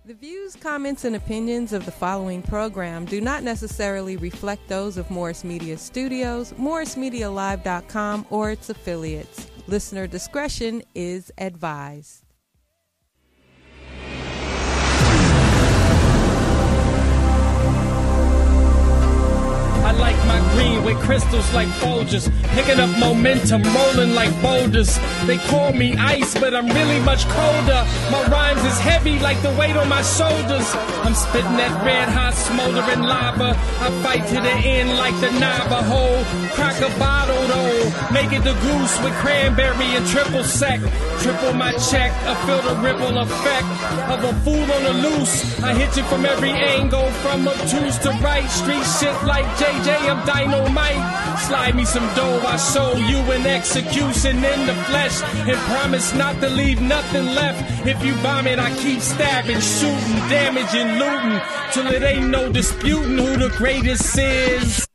The views, comments, and opinions of the following program do not necessarily reflect those of Morris Media Studios, MorrisMediaLive.com, or its affiliates. Listener discretion is advised. I like my green with crystals like Folgers, picking up momentum, rolling like boulders. They call me ice, but I'm really much colder. My rhymes is heavy like the weight on my shoulders. I'm spitting that red hot smoldering lava. I fight to the end like the Navajo. Crack a bottle though, make it the goose with cranberry and triple sec. Triple my check, I feel the ripple effect of a fool on the loose. I hit you from every angle, from obtuse to right. Street shit like JJ, I'm dynamite. Slide me some dough, I show you an execution in the flesh, and promise not to leave nothing left. If you bomb it, I keep stabbing, shooting, damaging, looting, till it ain't no disputing who the greatest is.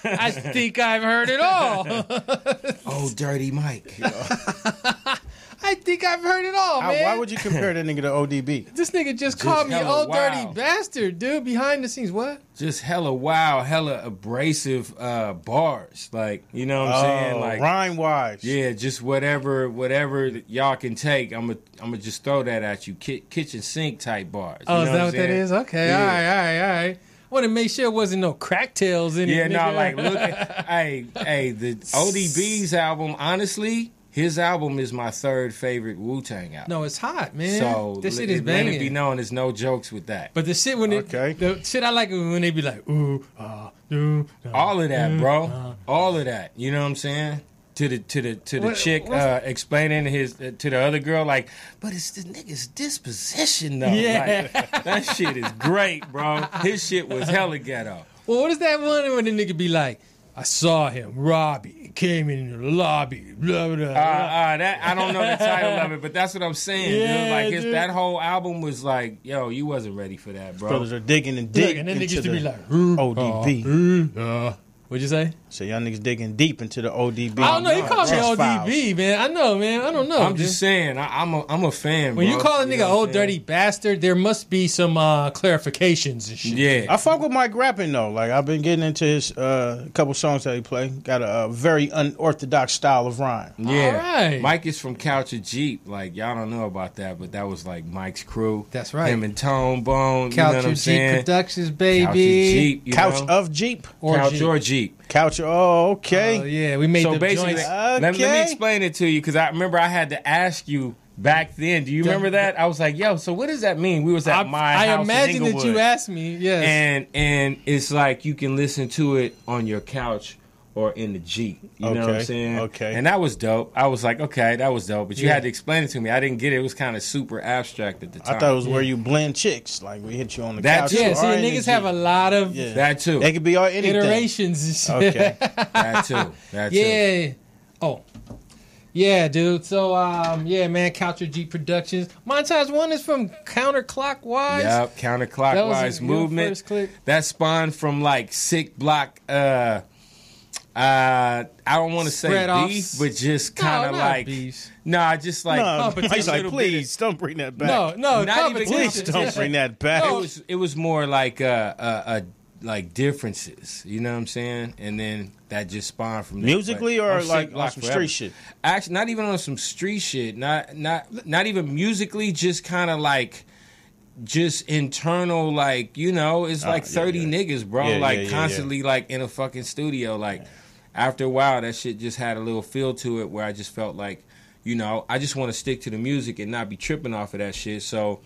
I think I've heard it all. Oh, Dirty Mike. I think I've heard it all, man. Why would you compare that nigga to ODB? This nigga just called me old dirty bastard, dude. Behind the scenes, what? Just hella wild, hella abrasive bars. Like, you know what I'm saying? Like rhyme-wise. Yeah, just whatever y'all can take. I'm gonna just throw that at you. Kitchen sink type bars. Oh, you is know that what that is? Okay, yeah. all right. I want to make sure it wasn't no crack tails in it. Yeah, nigga. no, like, look, hey, the ODB's album, honestly, his album is my third favorite Wu-Tang album. No, it's hot, man. So this shit is banging. Let it be known, there's no jokes with that. But the shit when the shit I like when they be like, ooh, all of that, bro. All of that. You know what I'm saying? To the chick explaining to the other girl, like, but it's the nigga's disposition though. Yeah. Like, that shit is great, bro. His shit was hella ghetto. Well, what is that one when the nigga be like, I saw him, Robbie, came in the lobby, blah, blah, blah. That I don't know the title of it, but that's what I'm saying, dude. Like, that whole album was like, yo, you wasn't ready for that, bro. Brothers are digging and digging. And then niggas used to be like, ODB. What'd you say? So y'all niggas digging deep into the ODB. I don't know. You call me ODB, man. I know, man. I don't know. I'm just saying. I'm a fan, when bro. you call a nigga old dirty bastard, there must be some clarifications and shit. Yeah. I fuck with Mike rapping, though. Like, I've been getting into his couple songs that he play. Got a very unorthodox style of rhyme. Yeah. All right. Mike is from Couch of Jeep. Like, y'all don't know about that, but that was like Mike's crew. That's right. Him and Tone Bone. Couch you know what I'm of saying? Jeep Productions, baby. Couch of Jeep. Couch of Jeep? Couch or Jeep. Couch. Oh, okay. Oh, yeah. We made the basically, joints. let me explain it to you, because I remember I had to ask you back then. Do you remember that? I was like, yo, so what does that mean? We was at my house I imagine in that Inglewood. you asked me, yes. And it's like you can listen to it on your couch or in the Jeep. You know what I'm saying? Okay. And that was dope. I was like, okay, that was dope. But you had to explain it to me. I didn't get it. It was kind of super abstract at the time. I thought it was where you blend chicks. Like, we hit you on the That couch. too. Yeah, see, niggas have a lot of that too. They could be all anything. iterations and shit. Okay. That too. That too. Yeah. Oh. Yeah, dude. So, yeah, man, Couch of Jeep Productions. Montage 1 is from Counterclockwise. Yep, Counterclockwise movement. First click. That spawned from like Sick Block. I don't want to say Spread beef, offs. but just kind of like beefs. just like No, competition. Mike's like, please don't bring that back. No, Not even Please don't bring that back. It was more like like differences, you know what I'm saying? And then that just spawned from there. Musically or I'm Sick like Block on some forever. street shit? Actually, not even on some street shit. Not even musically. Just kind of like. Just internal, like, you know, it's like 30 niggas, bro, constantly like in a fucking studio. Like, after a while, that shit just had a little feel to it where I just felt like, you know, I just want to stick to the music and not be tripping off of that shit. So,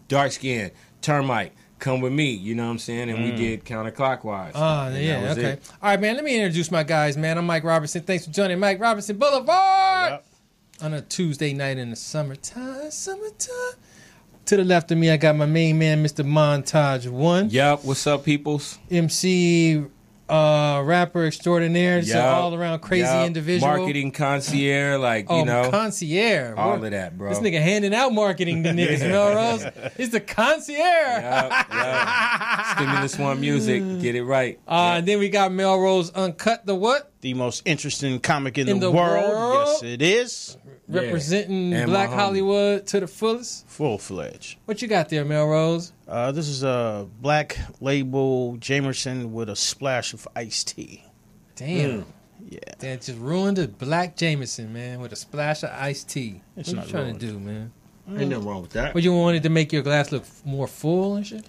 dark skin, termite, come with me, you know what I'm saying? And we did Counterclockwise. Yeah, okay. All right, man, let me introduce my guys, man. I'm Mike Robertson. Thanks for joining Mike Robertson Boulevard on a Tuesday night in the summertime. To the left of me, I got my main man, Mr. Montage 1. Yup, what's up, peoples? MC, rapper extraordinaire, just an all-around crazy individual. Marketing concierge, like, you know. Concierge. All of that, bro. This nigga handing out marketing to niggas, Melrose. It's the concierge. Yup. Stimulus One Music, get it right. And then we got Melrose Uncut, the what? The most interesting comic in the world. Yes, it is. representing And Black my homie. Hollywood to the fullest. Full-fledged. What you got there, Melrose? This is a black label Jameson with a splash of iced tea. Damn. Yeah. That just ruined the Black Jameson, man, with a splash of iced tea. It's What not you trying ruined. to do, man? Ain't nothing wrong with that. What you wanted to make your glass look more full and shit?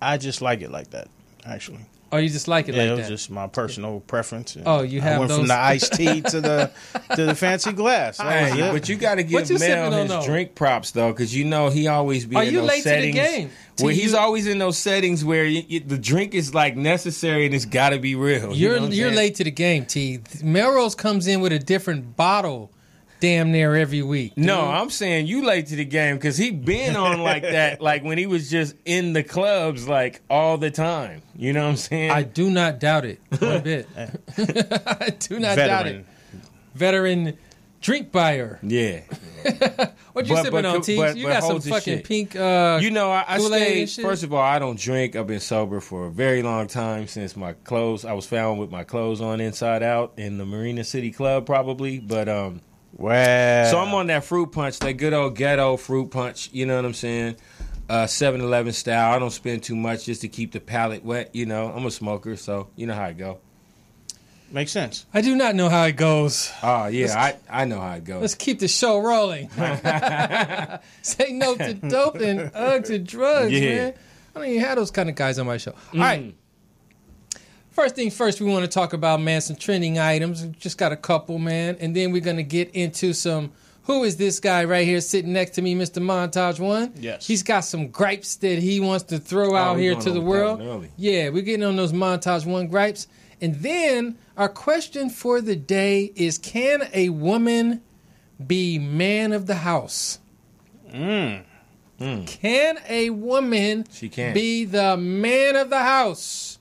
I just like it like that, actually. Or you just like it Yeah, like it that? was just my personal preference. And Oh, you have I went from those- the iced tea to the fancy glass. That was Hey, it. but you got to What give you sipping Mel on, his though? drink props though, because you know he always be Are in you those late settings. to the game? Where he's always in those settings where the drink is like necessary and it's got to be real. You know what I'm You're saying? late to the game, T. Melrose comes in with a different bottle damn near every week. Dude. No, I'm saying you late to the game because he been on like that, like when he was just in the clubs like all the time. You know what I'm saying? I do not doubt it one bit. I do not doubt it. Veteran drink buyer. Yeah. What you sipping on, T? You got some hold this fucking shit. pink. You know, I Kool-Aid stay. and shit? First of all, I don't drink. I've been sober for a very long time since my clothes. I was found with my clothes on inside out in the Marina City Club, probably. But Wow. so I'm on that fruit punch, that good old ghetto fruit punch. You know what I'm saying? 7-Eleven style. I don't spend too much just to keep the palate wet. You know, I'm a smoker, so you know how it go. Makes sense. I do not know how it goes. Oh yeah, I know how it goes. Let's keep the show rolling. Say no to dope and to drugs, Yeah. man. I don't even have those kind of guys on my show. All right. First thing first, we want to talk about, man, some trending items. We just got a couple, man. And then we're going to get into some, who is this guy right here sitting next to me, Mr. Montage One? Yes. He's got some gripes that he wants to throw out we here going to the on world. that one early. Yeah, we're getting on those Montage One gripes. And then our question for the day is, can a woman be man of the house? Can a woman She can. be the man of the house?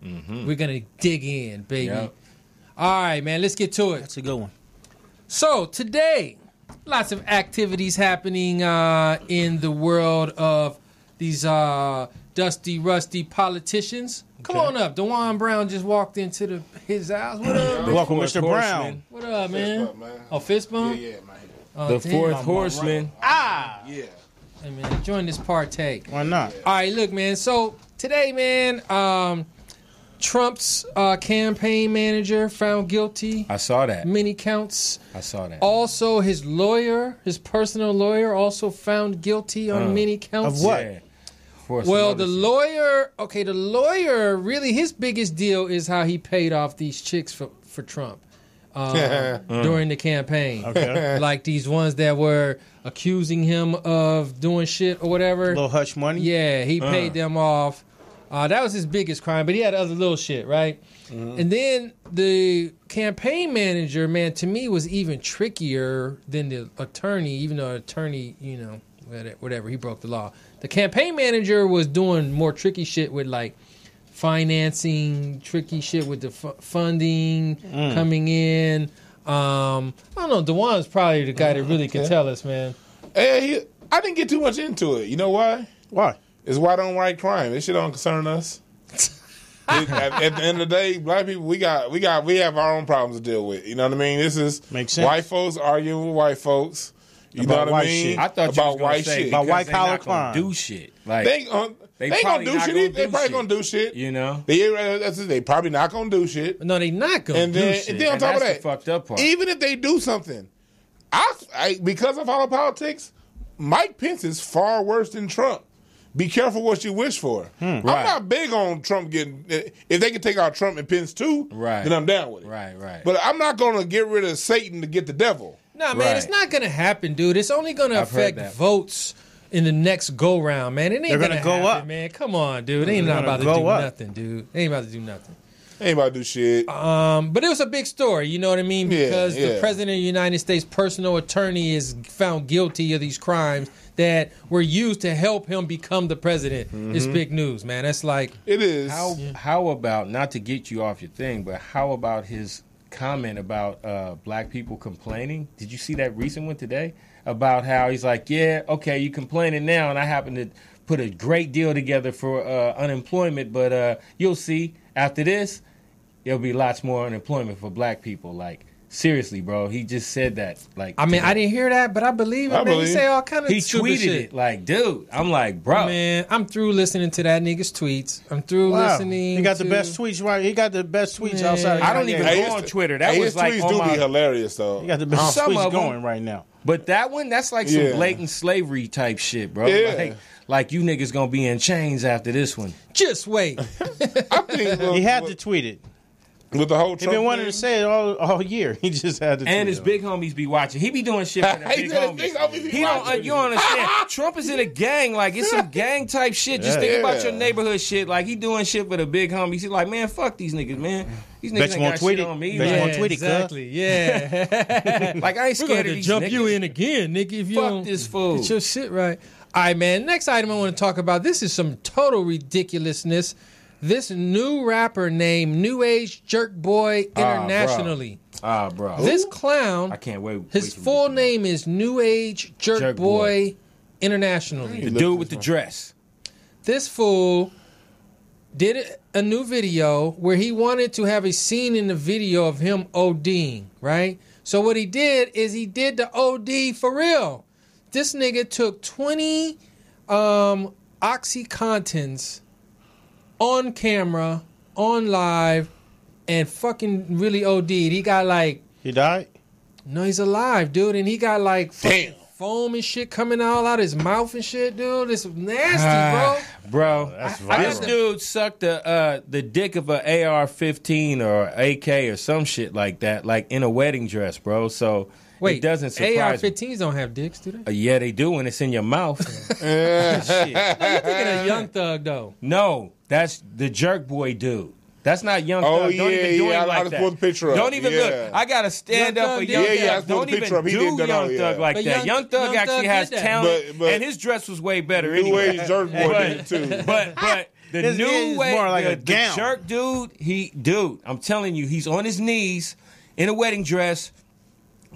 Mm-hmm. We're going to dig in, baby. Yep. All right, man, let's get to it. That's a good one. So today, lots of activities happening in the world of these dusty, rusty politicians. Come on up. DeJuan Brown just walked into his house. What up? Welcome, Fourth Mr. Brown. Horseman. What up, man? Fist bump, man. Oh, fist bump? Yeah, man. Oh, The damn. fourth horseman. Ah! Yeah. Hey, man, join this partake. Why not? All right, look, man. So today, man, Trump's campaign manager found guilty. I saw that. Many counts. I saw that. Also, his lawyer, his personal lawyer, also found guilty on many counts. Of what? Yeah. For some Well, other the shit. lawyer, really, his biggest deal is how he paid off these chicks for Trump during the campaign. Okay. Like these ones that were accusing him of doing shit or whatever. Little hush money? Yeah, he paid them off. That was his biggest crime, but he had other little shit, right? And then the campaign manager, man, to me was even trickier than the attorney, even though the attorney, you know, whatever, he broke the law. The campaign manager was doing more tricky shit with like financing, tricky shit with the funding coming in. I don't know, DeJuan's probably the guy that really can tell us, man. Hey, I didn't get too much into it. You know why? Why? It's white on white crime. This shit don't concern us. At the end of the day, black people, we have our own problems to deal with. You know what I mean? This is Makes sense. white folks arguing with white folks. You About know what white I mean? shit. I thought you was about gonna white say shit. About because white they collar not gonna crime. do shit. Like They ain't gonna probably do not shit. gonna They do probably shit. gonna do shit. You know. They probably not gonna do shit. No, they not going to And do then, shit. and then on And top of that's that, the fucked up part. even if they do something, I because I follow politics, Mike Pence is far worse than Trump. Be careful what you wish for. I'm not big on Trump getting. If they can take out Trump and Pence too, Right. then I'm down with it. Right. But I'm not going to get rid of Satan to get the devil. No, man, Right. it's not going to happen, dude. It's only going to I've heard affect that. votes in the next go round, man. It ain't They're going gonna to go happen, up. man. Come on, dude. They ain't They're not about to gonna do go up. nothing, dude. They ain't about to do nothing. Ain't about to do shit. But it was a big story, you know what I mean? Yeah, Because the yeah. president of the United States personal attorney is found guilty of these crimes that were used to help him become the president. It's big news, man. That's like, It is. How about, not to get you off your thing, but how about his comment about black people complaining? Did you see that recent one today? About how he's like, yeah, okay, you complaining now, and I happen to put a great deal together for unemployment, but you'll see after this, there'll be lots more unemployment for black people. Like, Seriously, bro. He just said that. Like, I mean, I didn't hear that, but I believe it, man. He say all kind of stupid tweeted shit. it. Like, dude, I'm like, bro. Man, I'm through listening to that nigga's tweets. I'm through listening. He got the best tweets, right? He got the best tweets outside of I don't even go on Twitter. That was his like tweets do be hilarious, though. He got the best tweets going right now. But that one, that's like some blatant slavery type shit, bro. Yeah. Like you niggas gonna be in chains after this one. Just wait. I think he had to tweet it. With the whole Trump He been wanting to say it all year. He just had to. And his big homies be watching. He be doing shit for the big homies. He don't. You don't understand. Trump is in a gang. Like it's some gang type shit. Just think about your neighborhood shit. Like he doing shit for the big homies. He's like, man, fuck these niggas, man. These niggas ain't got shit on me. Exactly. Yeah. Like I ain't scared of these jump niggas. You in again, nigga. If you fuck this fool. Get your shit right. All right, man. Next item I want to talk about. This is some total ridiculousness. This new rapper named New Age Jerk Boy internationally. Bro. This clown. I can't wait. His full name is New Age Jerk Boy internationally. The dude with the dress. This fool did a new video where he wanted to have a scene in the video of him ODing, right? So what he did is he did the OD for real. This nigga took 20 OxyContins on camera, on live, and fucking really OD'd. He got like... He died? No, he's alive, dude. And he got like foam and shit coming all out of his mouth and shit, dude. It's nasty, bro. That's violent. This dude sucked the dick of an AR-15 or AK or some shit like that, like in a wedding dress, bro. So... Wait, it doesn't surprise AR-15s don't have dicks, do they? Yeah, they do when it's in your mouth. Shit. No, you're thinking of Young Thug, though. No, that's the Jerk Boy dude. That's not Young Thug. Don't even do it like that. Pull the picture up. Don't even look. I got to stand up for Young Thug. Don't even do Young Thug like that. Young Thug actually has talent, and his dress was way better anyway. New Age Jerk Boy did too. But the new way, more like the Jerk dude, I'm telling you, he's on his knees in a wedding dress,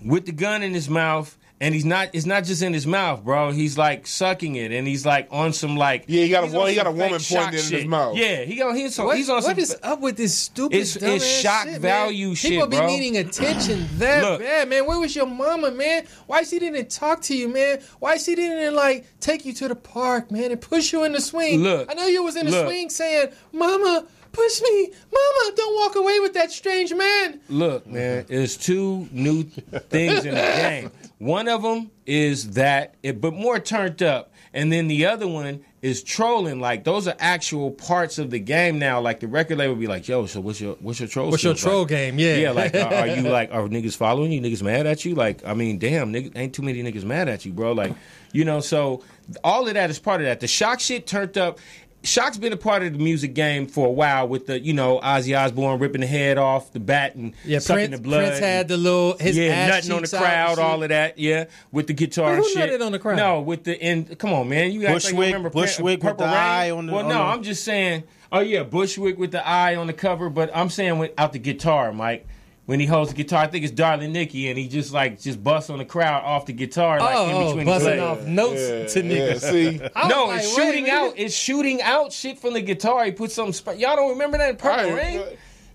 with the gun in his mouth, and it's not just in his mouth, bro. He's like sucking it, and he's like on some like he got a woman pointing in his mouth. Yeah, he's on some. What is up with this stupid? It's shock shit, value man? shit, People bro. be needing attention that bad, man. Where was your mama, man? Why she didn't talk to you, man? Why she didn't like take you to the park, man, and push you in the swing? Look, I know you was in the swing saying, "Mama, push me. Mama, don't walk away with that strange man." Look, man, there's two new things in the game. One of them is that, but more turned up. And then the other one is trolling. Like, those are actual parts of the game now. Like, the record label will be like, yo, so what's your troll What's your troll game? Yeah. Yeah, like, are you like, are niggas following you? Niggas mad at you? Like, I mean, damn, ain't too many niggas mad at you, bro. Like, you know, so all of that is part of that. The Shock shit turned up. Shock's been a part of the music game for a while with the, Ozzy Osbourne ripping the head off the bat and sucking the blood. Prince had the little, his ass nutting on the crowd, all of that, with the guitar and shit. Who nutted on the crowd? No, with the end. Come on, man. You guys remember Bushwick with the eye on the... Well, no, I'm just saying, Bushwick with the eye on the cover, but I'm saying without the guitar, Mike. When he holds the guitar, I think it's Darling Nikki, and he just busts on the crowd off the guitar, like in between busting the off notes to niggas. See, no, it's shooting out. It's shooting out shit from the guitar. He put something. Y'all don't remember that in Purple Rain?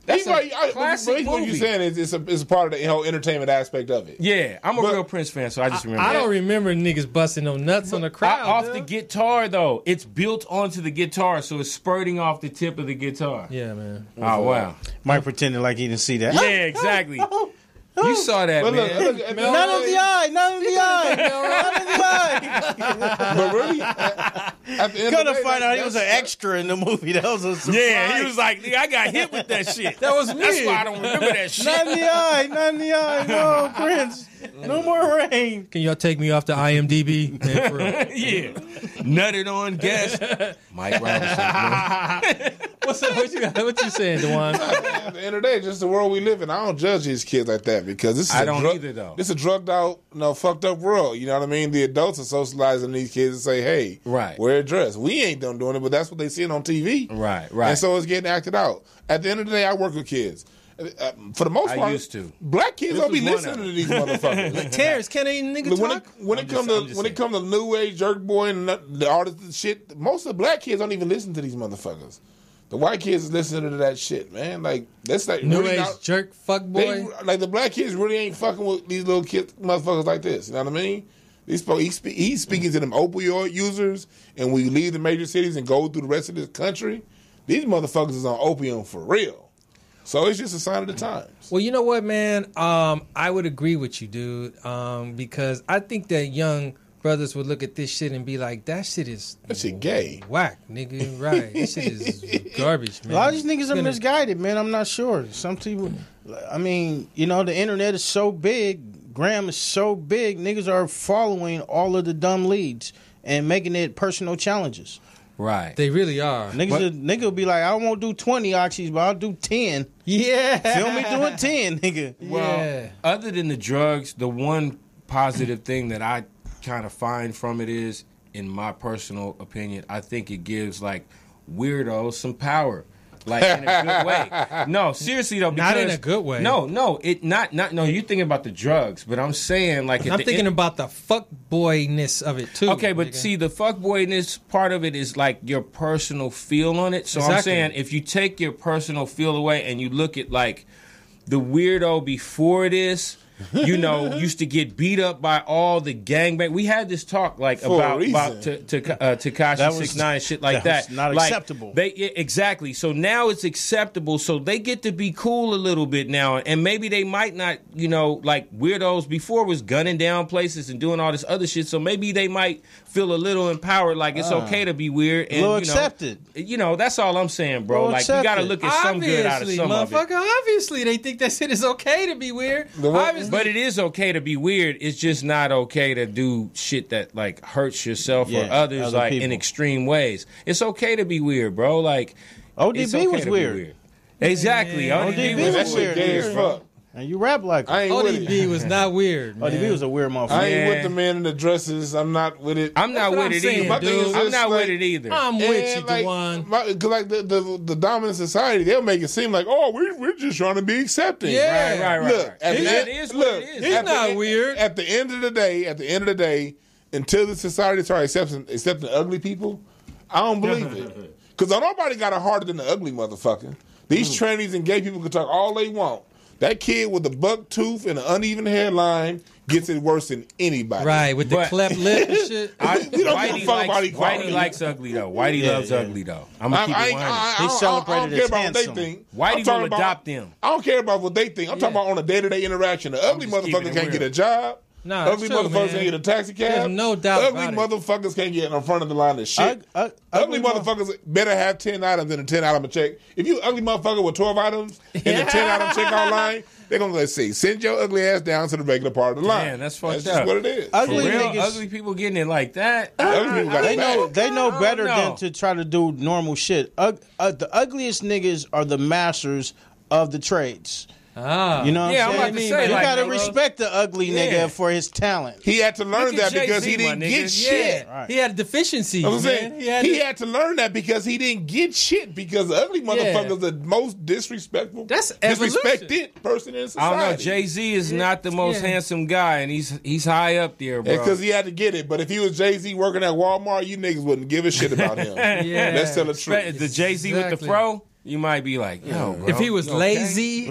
That's a classic movie. What you're saying is it's a part of the whole entertainment aspect of it. Yeah, I'm a real Prince fan, so I just remember. I don't remember niggas busting no nuts on the crowd. Off the guitar, though. It's built onto the guitar, so it's spurting off the tip of the guitar. Yeah, man. Oh, wow. Mike pretended like he didn't see that. Yeah, exactly. You saw that, man. None of the eye. But really, at the end Couldn't of the day, find out he was an extra in the movie. That was a surprise. Yeah, he was like, I got hit with that shit. That was weird. That's why I don't remember that shit. Not in the eye. No, Prince. No more rain. Can y'all take me off the IMDb? Man, for real. Yeah. Nutted on guest. Mike Robertson. Man. What you saying, Dewan? At the end of the day, just the world we live in. I don't judge these kids like that because this is either, though. This is a drugged out, fucked up world. You know what I mean? The adults are socializing these kids and say, "Hey, wear a dress." We ain't done doing it, but that's what they seeing on TV. Right. And so it's getting acted out. At the end of the day, I work with kids. For the most part, I used to. Black kids don't be listening to these motherfuckers. Terrence, can a nigga talk? When it comes to New Age Jerk Boy and the artists and shit, most of the black kids don't even listen to these motherfuckers. The white kids is listening to that shit, man. Like that's like New really age jerk fuck boy. like the black kids really ain't fucking with these little kids, motherfuckers like this. You know what I mean? He's speaking to them opioid users, and when you leave the major cities and go through the rest of this country, these motherfuckers is on opium for real. So it's just a sign of the times. Well, you know what, man? I would agree with you, dude, because I think that young brothers would look at this shit and be like, that shit gay. Whack, nigga. Right. This shit is garbage, man. A lot of these niggas are misguided, man. I'm not sure. Some people, I mean, you know, the internet is so big, Graham is so big, niggas are following all of the dumb leads and making it personal challenges. Right. They really are. Nigga will be like, I won't do 20 oxys, but I'll do 10. Yeah. Feel me doing 10, nigga. Well, other than the drugs, the one positive thing that I kind of find from it is, in my personal opinion, I think it gives like weirdos some power. Like in a good way. No, seriously though, because, not in a good way. No, you're thinking about the drugs, but I'm saying like I'm thinking about the fuckboyness of it too. Okay, but see, the fuckboyness part of it is like your personal feel on it. So exactly. I'm saying if you take your personal feel away and you look at like the weirdo before this, you know, used to get beat up by all the gangbang. We had this talk like about Tekashi 6ix9ine and shit like that. Not like, acceptable. Exactly. So now it's acceptable. So they get to be cool a little bit now, and maybe they might not, you know, like weirdos before was gunning down places and doing all this other shit. So maybe they might feel a little empowered, like it's okay to be weird and accepted. You know, that's all I'm saying, bro. Like you got to look at some good out of some of it. Obviously, they think that shit is okay to be weird. But it is okay to be weird. It's just not okay to do shit that like hurts yourself or others like people in extreme ways. It's okay to be weird, bro. Like ODB was weird. Exactly. ODB was weird. Gay as fuck. And you rap like him. ODB was not weird, man. ODB was a weird motherfucker. I ain't with the man in the dresses. I'm not with it. I'm not with it either. I'm not with it either. I'm with you, Juwan. Because like the dominant society, they'll make it seem like, oh, we're just trying to be accepting. Yeah, right. Look, That is what it is. He's not weird. At the end of the day, until the society starts accepting ugly people, I don't believe it. Because nobody got it harder than the ugly motherfucker. These trannies and gay people can talk all they want. That kid with the buck tooth and an uneven hairline gets it worse than anybody. Right, with the cleft lip and shit. We don't give a fuck about equality. Whitey likes ugly, though. Whitey loves ugly, though. I'm going to keep it 100. He celebrated as handsome. Whitey will adopt them. I don't care about what they think. I'm talking about on a day-to-day interaction. The ugly motherfucker can't get a job. Nah, ugly motherfuckers can't get a taxi cab. There's no doubt ugly about motherfuckers can't get in front of the line of shit. Ugly motherfuckers better have 10 items than a 10-item check. If you ugly motherfucker with 12 items and a 10-item checkout line, they're going to say, send your ugly ass down to the regular part of the line. Man, that's fucked up. That's just what it is. Ugly people getting it like that. They know better than to try to do normal shit. The ugliest niggas are the masters of the trades. You know what I'm saying? I'm about to say, you gotta respect the ugly nigga for his talent. He had to learn that because he didn't get shit. Right. He had deficiencies. I'm saying, he had to learn that because he didn't get shit because the ugly motherfucker's the most disrespectful, disrespected person in society. I don't know. Jay-Z is not the most handsome guy, and he's high up there, bro. Because he had to get it. But if he was Jay-Z working at Walmart, you niggas wouldn't give a shit about him. Let's tell the truth. The Jay-Z with the fro? You might be like, yo, bro, if he was lazy.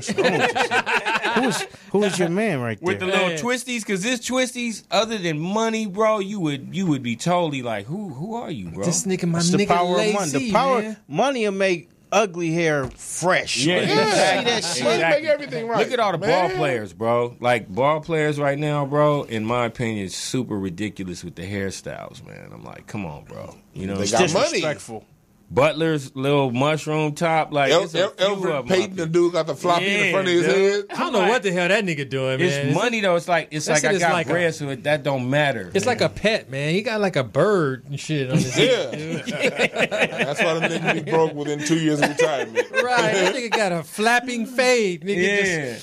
Who is your man right there? With the little twisties, because this twisties, other than money, bro, you would be totally like, who are you, bro? This nigga, That's nigga the power lazy, of money. The power, money will make ugly hair fresh. See that shit. Make everything right. Look at all the ball players, bro. Like ball players right now, bro. In my opinion, is super ridiculous with the hairstyles, man. I'm like, come on, bro. You know, they got money. Butler's little mushroom top, like Alfred Payton, the dude got the floppy in the front of his head. I don't know what the hell that nigga doing, man. It's money though. It's like I got bread, so that don't matter. It's like a pet, man. He got like a bird and shit on his head. That's why the nigga be broke within 2 years of retirement. Right, that nigga got a flapping fade. Nigga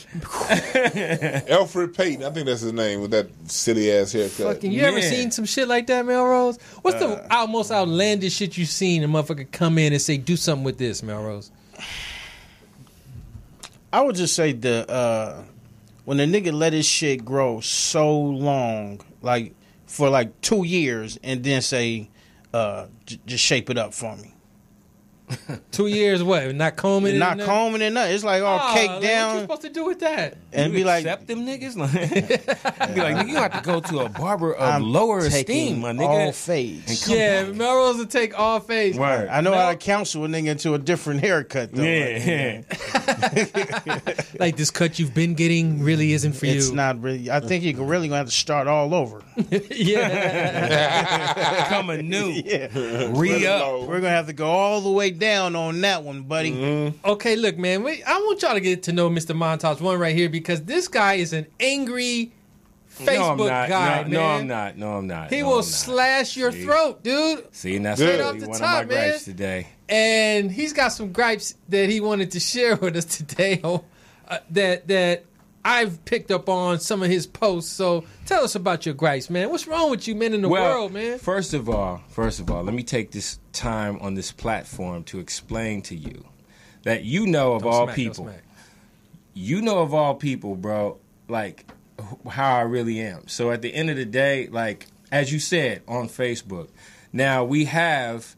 Alfred Payton, I think that's his name, with that silly ass haircut. You ever seen some shit like that, Melrose? What's the most outlandish shit you seen? A motherfucker come in and say, do something with this, Melrose? I would just say when the nigga let his shit grow so long, like for like 2 years, and then say, just shape it up for me. 2 years what? Not combing it? Not combing it, nothing. It's like all caked down. What you supposed to do with that? And you be like, accept them niggas? Be like, nigga, you have to go to a barber of lower esteem, my nigga. All fades. Yeah, Melrose will take all fades. Word. I know how to counsel a nigga into a different haircut, though. Yeah. Like, this cut you've been getting really isn't for you. It's not really. I think you're really going to have to start all over. Yeah. Become anew. Yeah. Re-up. We're going to have to go all the way down on that one, buddy. Mm-hmm. Okay, look, man. I want y'all to get to know Mr. Montage One right here because this guy is an angry Facebook guy, man. No, I'm not. He will slash your throat, dude. See, and that's Straight really off the one top, of my gripes man. today. And he's got some gripes that he wanted to share with us today that I've picked up on some of his posts. So tell us about your gripes, man. What's wrong with you men in the world, man? First of all, let me take this time on this platform to explain to you that you know of all people, bro, like how I really am. So at the end of the day, like as you said on Facebook, now we have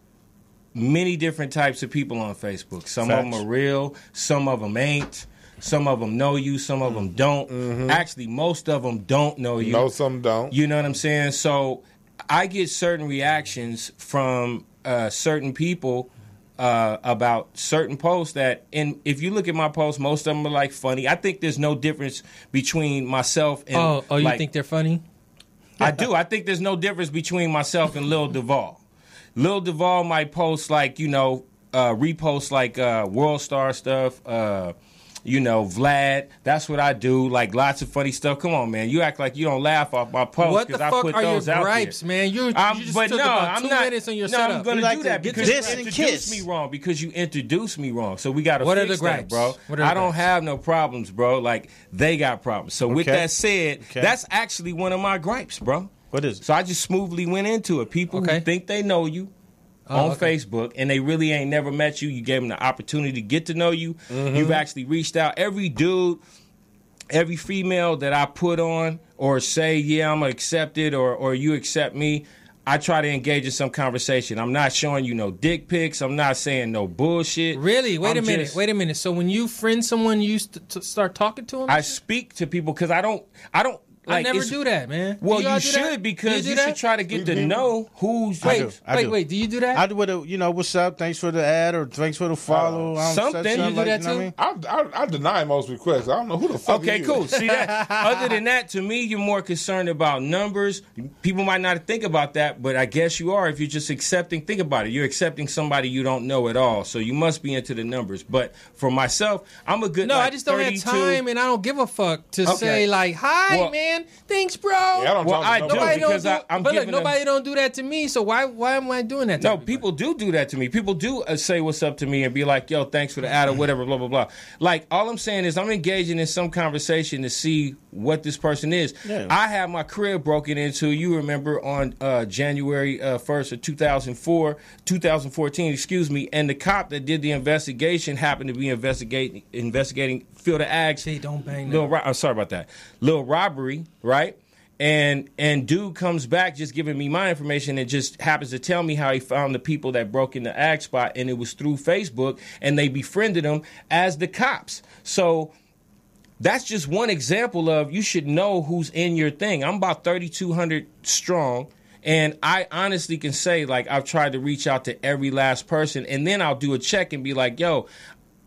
many different types of people on Facebook. Some of them are real, some of them ain't. Some of them know you, some of them don't. Mm-hmm. Actually, most of them don't know you. No, some don't. You know what I'm saying? So I get certain reactions from certain people about certain posts that, and if you look at my posts, most of them are like funny. I think there's no difference between myself and you think they're funny? I do. I think there's no difference between myself and Lil Duval. Lil Duval might post like, repost like World Star stuff, Vlad, that's what I do. Like lots of funny stuff. Come on, man. You act like you don't laugh off my posts. What the fuck are your gripes, man? You just took about 2 minutes on your setup. I'm going to do that because you introduced me wrong. So we got to fix that, bro. I don't have no problems, bro. Like they got problems. So with that said, that's actually one of my gripes, bro. What is it? So I just smoothly went into it. People who think they know you on Facebook, and they really ain't never met you. You gave them the opportunity to get to know you. Mm-hmm. You've actually reached out. Every dude, every female that I put on or say, yeah, I'm accepted or you accept me, I try to engage in some conversation. I'm not showing you no dick pics. I'm not saying no bullshit. Really? Wait a minute. So when you friend someone, you start talking to them? I speak to people because I don't. Like, I never do that, man. Well, you should because you should try to get to know who's. Wait. Do you do that? I do with what's up? Thanks for the ad or thanks for the follow. Something. You do that too? I deny most requests. I don't know who the fuck. Okay, cool. See that? Other than that, to me, you're more concerned about numbers. People might not think about that, but I guess you are if you're just accepting. Think about it. You're accepting somebody you don't know at all, so you must be into the numbers. But for myself, I'm a good. No, I just don't have time, and I don't give a fuck to say like, "Hi, man." Thanks, bro. Yeah, I do because I'm but giving look, nobody don't do that to me, so why am I doing that to No, everybody? people do that to me. People do say what's up to me and be like, yo, thanks for the ad or whatever, blah, blah, blah. Like, all I'm saying is I'm engaging in some conversation to see what this person is. Yeah. I had my crib broken into, you remember, on January 1st of 2014, and the cop that did the investigation happened to be investigating Field of Ags. Hey, don't bang I'm sorry about that. Little robbery, right? And dude comes back just giving me my information and just happens to tell me how he found the people that broke in the ag spot, and it was through Facebook, and they befriended him as the cops. So that's just one example of you should know who's in your thing. I'm about 3,200 strong. And I honestly can say, like, I've tried to reach out to every last person, and then I'll do a check and be like, yo,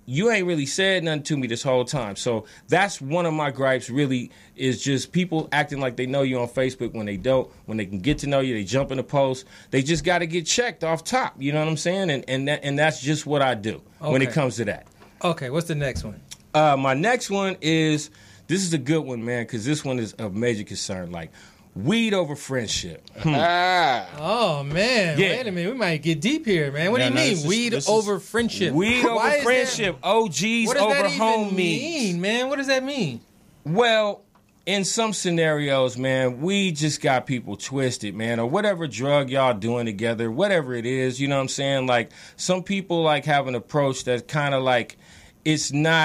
you ain't really said nothing to me this whole time. So that's one of my gripes, really, is just people acting like they know you on Facebook when they don't. When they can get to know you, they jump in the post. They just got to get checked off top. You know what I'm saying? And that's just what I do when it comes to that. Okay, what's the next one? My next one is, this is a good one, man, because this one is of major concern. Like, weed over friendship. Oh, man. Yeah. Wait a minute. We might get deep here, man. What do you mean? Weed over friendship? Weed over friendship. OGs over homies. What does that even mean, man? What does that mean? Well, in some scenarios, man, we just got people twisted, man, or whatever drug y'all doing together, whatever it is, you know what I'm saying? Like, some people, like, have an approach that's kind of like, it's not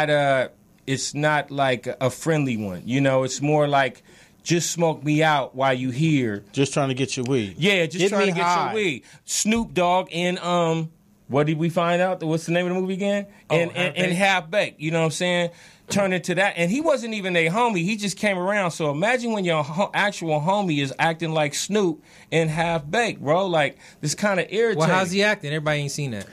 like a friendly one, you know? It's more like, just smoke me out while you here. Just trying to get your weed. Yeah, just trying to get your weed. Snoop Dogg and what did we find out? What's the name of the movie again? And Half Baked. You know what I'm saying? Turned into that. And he wasn't even a homie. He just came around. So imagine when your actual homie is acting like Snoop in Half Baked, bro. Like, this kind of irritating. Well, how's he acting? Everybody ain't seen that.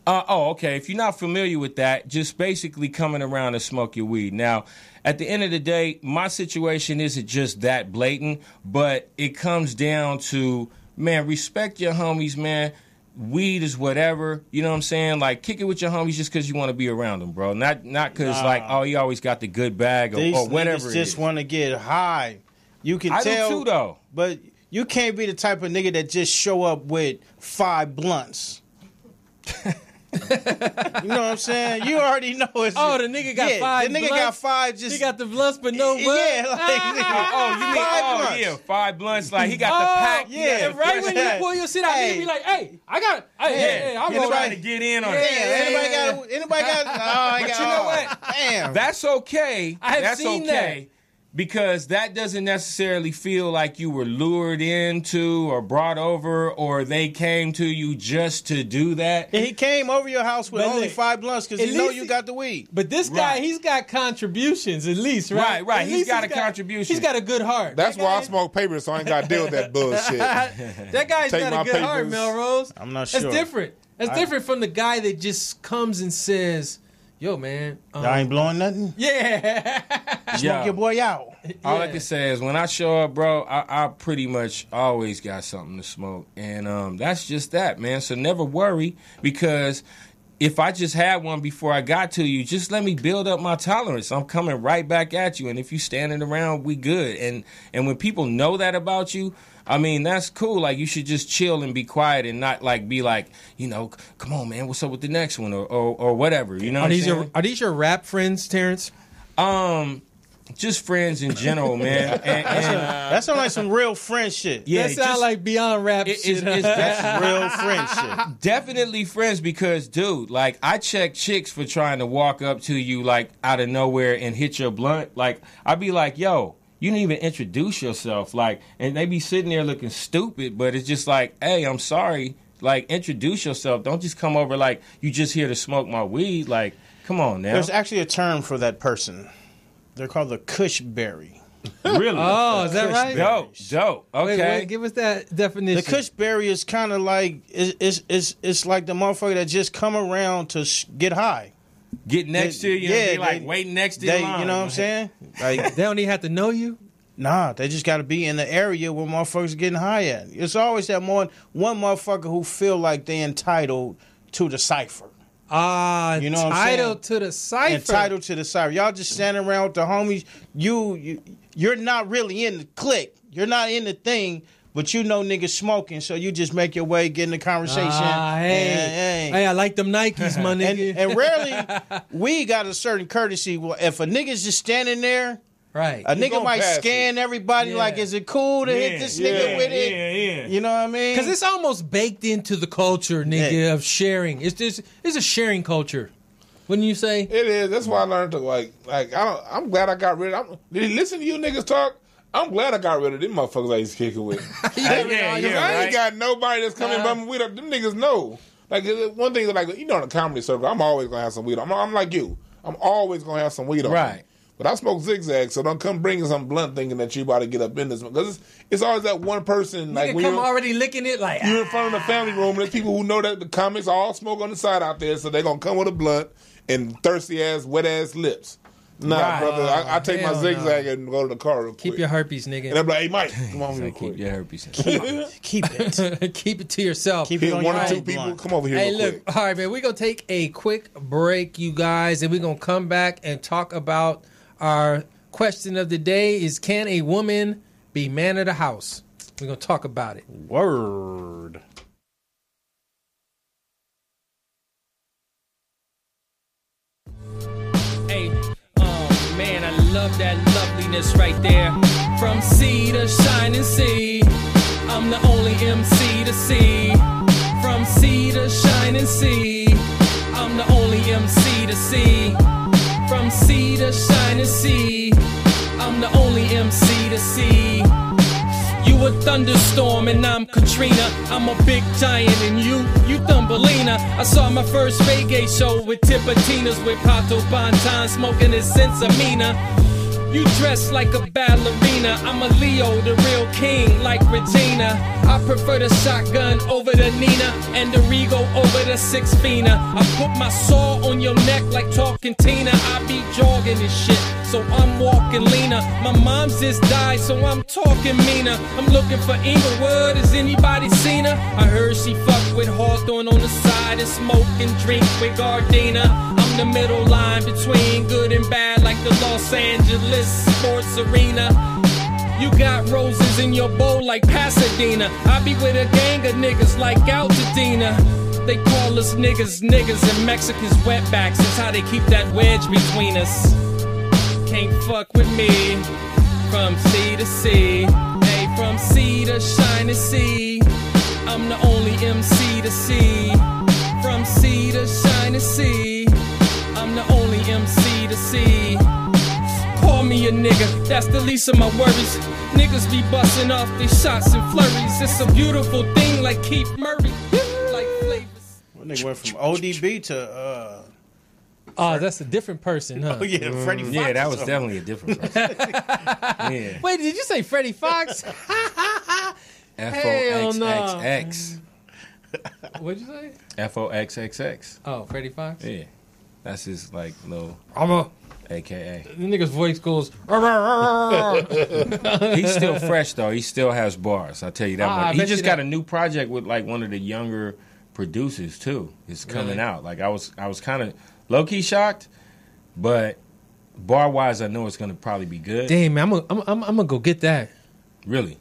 Okay. If you're not familiar with that, just basically coming around to smoke your weed. Now, at the end of the day, my situation isn't just that blatant, but it comes down to, man, respect your homies, man. Weed is whatever, you know what I'm saying? Like, kick it with your homies just because you want to be around them, bro. Not because, like, oh, you always got the good bag or whatever it is. Just want to get high. You can tell. I do too, though. But you can't be the type of nigga that just show up with 5 blunts. You know what I'm saying? You already know it's. Oh, the nigga got 5 The nigga blunts? got 5 just. He got the blunts, but no bud? Yeah, like. You mean 5 blunts. Like, he got the pack. Yeah, and right when you pull your shit out, he be like, hey, I got it. Hey, I'm trying to get in on it. Anybody got But you know what? Damn. That's okay. That's seen okay. Because that doesn't necessarily feel like you were lured into or brought over or they came to you just to do that. And he came over your house with But only look, 5 blunts because he know you got the weed. But this guy, he's got contributions at least, right? Right. At He's least got a contribution. He's got a good heart. That's why I smoke papers, so I ain't got to deal with that bullshit. That guy's Take got my a good heart, papers. Melrose. I'm not sure. That's different. That's different from the guy that just comes and says, yo, man. Y'all ain't blowing nothing? Yeah. Smoke your boy out. All I can say is when I show up, bro, I pretty much always got something to smoke. And that's just that, man. So never worry, because if I just had one before I got to you, just let me build up my tolerance. I'm coming right back at you. And if you standing around, we good. And when people know that about you, I mean, that's cool. Like, you should just chill and be quiet and not, like, be like, you know, come on, man, what's up with the next one or whatever. You know what I'm saying? Are these your rap friends, Terrence? Just friends in general, man. That sounds like some real friend shit. Yeah, that sounds like beyond rap shit. That's real friend shit. Definitely friends because, dude, like, I check chicks for trying to walk up to you, like, out of nowhere and hit your blunt. Like, I'd be like, yo, you didn't even introduce yourself. Like, and they be sitting there looking stupid, but it's just like, hey, I'm sorry. Like, introduce yourself. Don't just come over like you just here to smoke my weed. Like, come on now. There's actually a term for that person. They're called the cushberry. Really? Oh, is that right? Dope. Okay. Wait, give us that definition. The cushberry is kind of like it's like the motherfucker that just come around to get high. Get next to you and be like waiting next to you. You know what I'm saying? Like, they don't even have to know you? Nah, they just got to be in the area where motherfuckers getting high at. It's always that one motherfucker who feel like they entitled to the cipher. You know entitled to the cipher. Entitled to the cipher. Y'all just standing around with the homies. You're not really in the clique. You're not in the thing, but you know niggas smoking, so you just make your way, get in the conversation. Hey, I like them Nikes, my nigga. And rarely, we got a certain courtesy. Well, if a nigga's just standing there, right, a nigga might scan everybody like, is it cool to hit this nigga with it? Yeah. You know what I mean? Because it's almost baked into the culture, nigga, of sharing. It's a sharing culture. Wouldn't you say? It is. That's why I learned to I'm glad I got rid of. Did you listen to you niggas talk? I'm glad I got rid of them motherfuckers I used to kick it with. I ain't got nobody that's coming by me weed up. Them niggas know. Like, one thing, like, you know, in the comedy circle, I'm always gonna have some weed on. I'm like you. I'm always gonna have some weed on. Right. But I smoke zigzag, so don't come bringing some blunt thinking that you about to get up in this. Because it's always that one person. Like, when you're already licking it, like, you're in front of the family room, and there's people who know that the comics all smoke on the side out there, so they're going to come with a blunt and thirsty-ass, wet-ass lips. Nah, brother, I take my zigzag and go to the car real quick. Keep your herpes, nigga. And I'm like, hey, Mike, come on real quick. Keep your herpes. Keep it. Keep it to yourself. Keep it on One your or two own people, blunt. come over here Hey, real look, quick. all right, man, we're going to take a quick break, you guys, and we're going to come back and talk about our question of the day is, can a woman be man of the house? We're going to talk about it. Word. Hey, man, I love that loveliness right there. From sea to shining sea, I'm the only MC to see. From sea to shining sea, I'm the only MC to see. From sea to shining sea, I'm the only MC to see. You through a thunderstorm and I'm Katrina. I'm a big giant and you Thumbelina. I saw my first reggae show with Tipatinas with Pato Bonton smoking his Sensamina. You dress like a ballerina. I'm a Leo, the real king, like Regina. I prefer the shotgun over the Nina and the Rego over the Six Fina. I put my saw on your neck like talking Tina. I be jogging this shit, so I'm walking leaner. My mom just died, so I'm talking meaner. I'm looking for Inglewood, has anybody seen her? I heard she fucked with Hawthorne on the side and smoke and drink with Gardena. I'm the middle line between good and bad, like the Los Angeles sports arena. You got roses in your bowl like Pasadena. I be with a gang of niggas like Altadena. They call us niggas and Mexicans wetbacks. That's how they keep that wedge between us. Can't fuck with me. From sea to sea, hey, from sea to shining sea. I'm the only MC to see. From sea to shining sea, I'm the only MC to see. Call me a nigga, that's the least of my worries. Niggas be busting off their shots and flurries. It's a beautiful thing like Keith Murray. Like flavors. Well, nigga went from ODB to Oh, that's a different person, huh? oh yeah, Freddie Fox. Yeah, that was definitely a different person. Yeah. Wait, did you say Freddie Fox? FOXXX. What'd you say? FOXXX. Oh, Freddie Fox? Yeah. That's his, like, little AKA. The nigga's voice goes. He's still fresh, though. He still has bars. I'll tell you that much. He just got a new project with, like, one of the younger producers, too. It's coming out. Like, I was kind of low-key shocked, but bar-wise, I know it's going to probably be good. Damn, man, I'm gonna go get that. Really?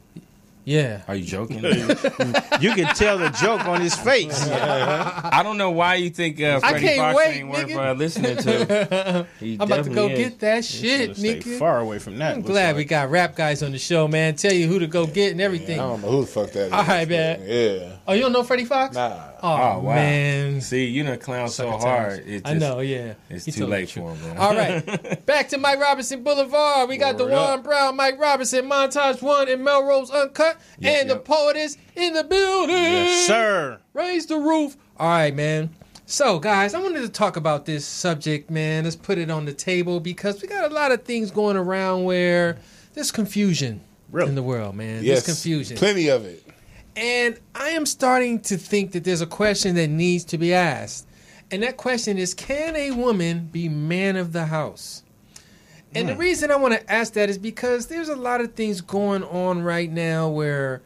Yeah. Are you joking? You can tell the joke on his face. I don't know why you think Freddie Fox ain't worth listening to. I'm about to go get that shit, Stay nigga. far away from that. I'm glad we got rap guys on the show, man. Tell you who to go get and everything. I don't know who the fuck that is. All right, man. Yeah. Oh, you don't know Freddie Fox? Nah. Oh, wow. man. See, you done clown so Sucker hard. times. It just, I know, yeah. It's He too told late the for him, man. All right. Back to Mike Robertson Boulevard. We got the Word up. Juan Brown, Mike Robertson, Montage 1, and Melrose Uncut. And the poetess in the building. Yes, sir. Raise the roof. All right, man. So, guys, I wanted to talk about this subject, man. Let's put it on the table because we got a lot of things going around where there's confusion in the world, man. Yes. There's confusion. Plenty of it. And I am starting to think that there's a question that needs to be asked. And that question is, can a woman be man of the house? And the reason I want to ask that is because there's a lot of things going on right now where,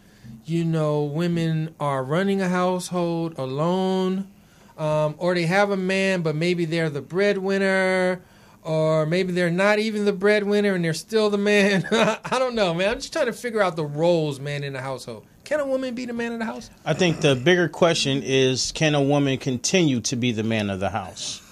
you know, women are running a household alone, or they have a man, but maybe they're the breadwinner, or maybe they're not even the breadwinner and they're still the man. I don't know, man. I'm just trying to figure out the roles, man, in the household. Can a woman be the man of the house? I think the bigger question is, can a woman continue to be the man of the house?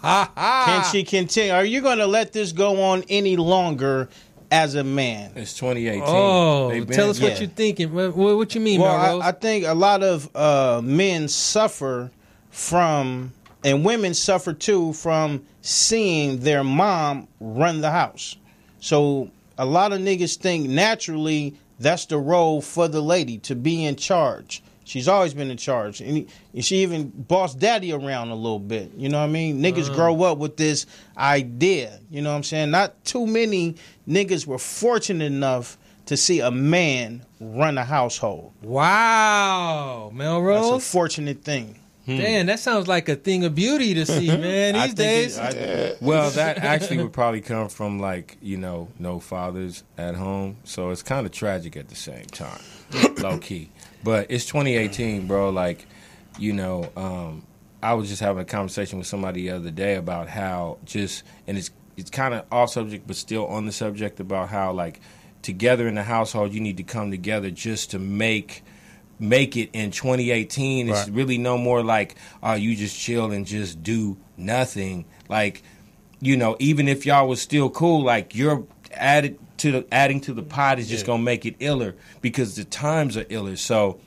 Can she continue? Are you going to let this go on any longer as a man? It's 2018. Oh, tell us what you're thinking. What you mean, Well, I think a lot of men suffer from, and women suffer too, from seeing their mom run the house. So a lot of niggas think naturally that's the role for the lady, to be in charge. She's always been in charge. And she even bossed daddy around a little bit. You know what I mean? Niggas grow up with this idea. You know what I'm saying? Not too many niggas were fortunate enough to see a man run a household. Wow, Melrose. That's a fortunate thing. Damn, that sounds like a thing of beauty to see, man, these days. Well, that actually would probably come from, like, you know, no fathers at home. So it's kind of tragic at the same time, low key. But it's 2018, bro. Like, you know, I was just having a conversation with somebody the other day about how and it's kind of off subject, but still on the subject, about how, like, together in the household, you need to come together just to make it in 2018. It's really no more like, oh, you just chill and just do nothing. Like, you know, even if y'all was still cool, like, you're adding to the pot is just gonna make it iller because the times are iller. So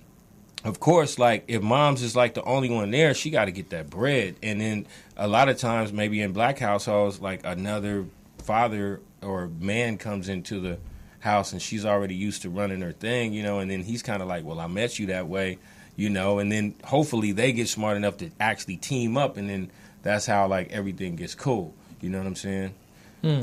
of course, like, if mom's is like the only one there, she got to get that bread. And then a lot of times, maybe in black households, like, another father or man comes into the house, and she's already used to running her thing, you know, and then he's kind of like, well, I met you that way, you know, and then hopefully they get smart enough to actually team up, and then that's how, like, everything gets cool. You know what I'm saying?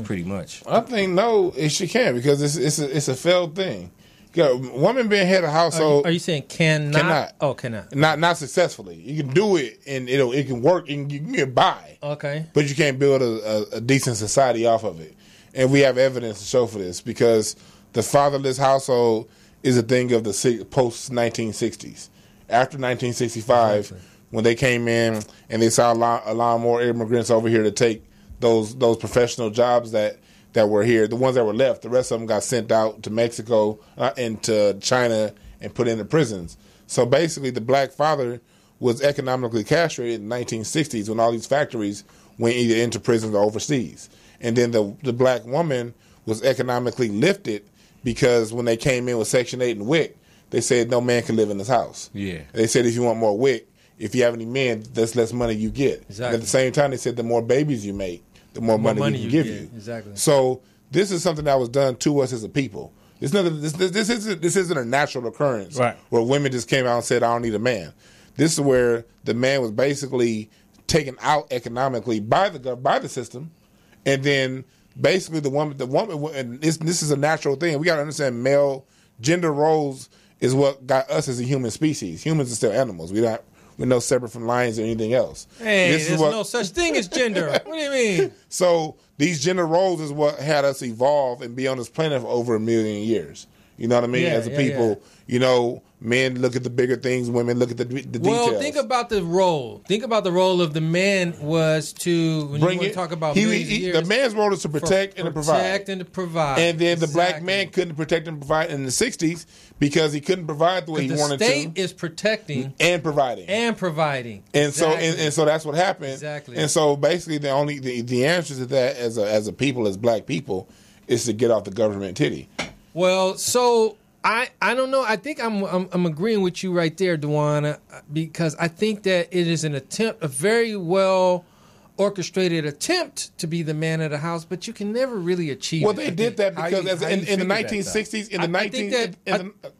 Pretty much. I think no, she can't, because it's a failed thing. Women being head of household. Are you saying cannot? Oh, cannot. Not successfully. You can do it, and it can work, and you can get by. Okay. But you can't build a decent society off of it. And we have evidence to show for this, because the fatherless household is a thing of the post-1960s. After 1965, when they came in and they saw a lot more immigrants over here to take those professional jobs that were here, the ones that were left, the rest of them got sent out to Mexico and to China and put into prisons. So basically, the black father was economically castrated in the 1960s when all these factories went either into prisons or overseas. And then the black woman was economically lifted because when they came in with Section 8 and WIC, they said no man can live in this house. Yeah. They said if you want more WIC, if you have any men, that's less money you get. Exactly. And at the same time, they said the more babies you make, the more money we can give you. Exactly. So this is something that was done to us as a people. This isn't a natural occurrence where women just came out and said, I don't need a man. This is where the man was basically taken out economically by the system, and then basically the woman, and this is a natural thing. We got to understand male gender roles is what got us as a human species. Humans are still animals. We're no separate from lions or anything else. Hey, there's no such thing as gender. What do you mean? So these gender roles is what had us evolve and be on this planet for over 1 million years. You know what I mean? As a people, you know, men look at the bigger things, women look at the details. Well, think about the role. Think about the role of the man was to, when you want to talk about the man's role is to protect and to provide. Protect and to provide. And then the black man couldn't protect and provide in the 60s because he couldn't provide the way he wanted to. The state is protecting. And providing. And providing. And so that's what happened. Exactly. And so basically the answer to that as a people, as black people, is to get off the government titty. Well, so I don't know. I think I'm agreeing with you right there, Dewan, because I think that it is an attempt, a very well orchestrated attempt to be the man of the house, but you can never really achieve it. Well, they did that because in the 1960s,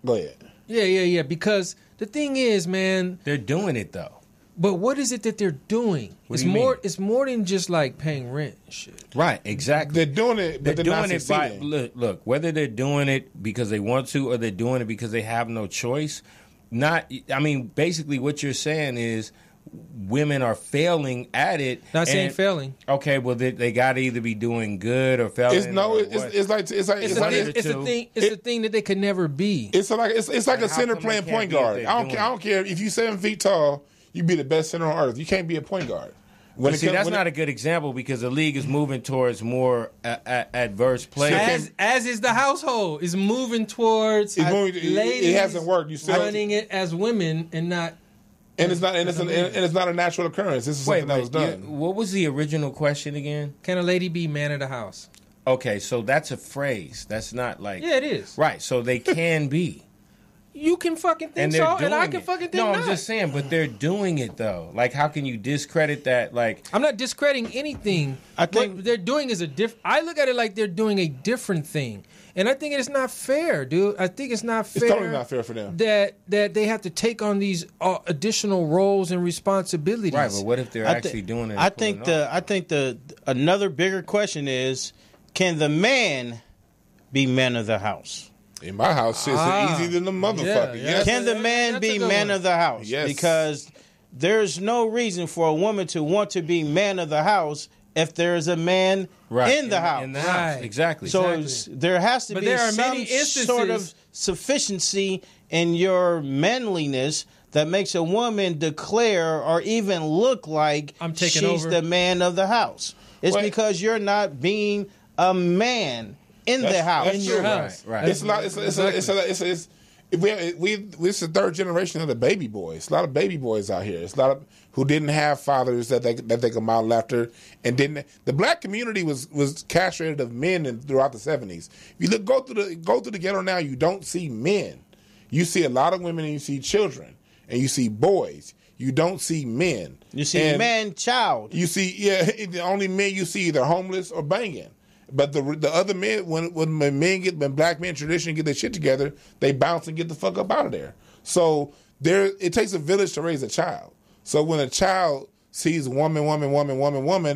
go ahead. Yeah. Because the thing is, man, they're doing it though. But what is it that they're doing? It's more than just like paying rent and shit. Right, exactly. They're doing it, but they're not succeeding. Look, whether they're doing it because they want to or they're doing it because they have no choice. Basically what you're saying is women are failing at it. Not saying failing. Okay, well they got to either be doing good or failing. It's a thing that they could never be. It's like a center playing point guard. I don't care if you're 7 feet tall. You be the best center on earth. You can't be a point guard. That's not a good example because the league is moving towards more adverse players. As is the household is moving towards ladies. It hasn't worked. You still running it as women and not. And it's not a natural occurrence. This is something that was done. What was the original question again? Can a lady be man of the house? Okay, so that's a phrase. That's not like it is right. So they can be. You can fucking think so, and I can fucking think not. No, I'm just saying, but they're doing it though. Like, how can you discredit that? Like, I'm not discrediting anything. I think what they're doing is I look at it like they're doing a different thing, and I think it's not fair, dude. I think it's not fair. It's totally not fair for them that they have to take on these additional roles and responsibilities. Right, but what if they're actually doing it? I think the another bigger question is, can the man be man of the house? In my house, it's easier than the motherfucker. Yeah. Yes. Can the man be man of the house? Yes. Because there's no reason for a woman to want to be man of the house if there is a man in the house. In the house. Exactly. So there has to be some sort of sufficiency in your manliness that makes a woman declare or even look like she's the man of the house. It's because you're not being a man in the house. In your house. Right. It's the third generation of the baby boys. A lot of baby boys out here. It's a lot of who didn't have fathers that they could model after, and didn't. The black community was castrated of men throughout the 70s. If you go through the ghetto now, you don't see men. You see a lot of women, and you see children, and you see boys. You don't see men. You see man, child. You see, the only men you see either homeless or banging. But the other men, when black men traditionally get their shit together, they bounce and get the fuck up out of there. So it takes a village to raise a child. So when a child sees woman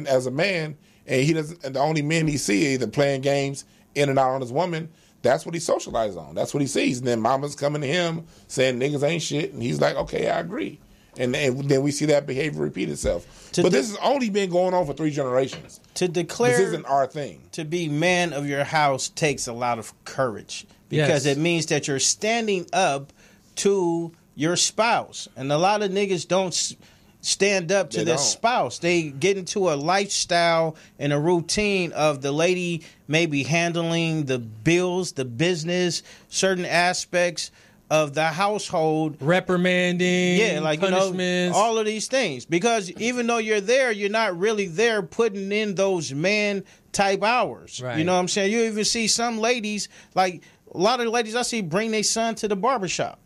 as a man, and the only men he sees either playing games in and out on his woman, that's what he socializes on. That's what he sees. And then mama's coming to him saying niggas ain't shit, and he's like, okay, I agree. And then we see that behavior repeat itself. But this has only been going on for 3 generations. To declare this isn't our thing. To be man of your house takes a lot of courage, because it means that you're standing up to your spouse. And a lot of niggas don't stand up to their spouse. They get into a lifestyle and a routine of the lady maybe handling the bills, the business, certain aspects of the household, reprimanding, punishments, all of these things. Because even though you're there, you're not really there putting in those man type hours. Right. You know what I'm saying? You even see some ladies, like a lot of ladies I see, bring their son to the barbershop.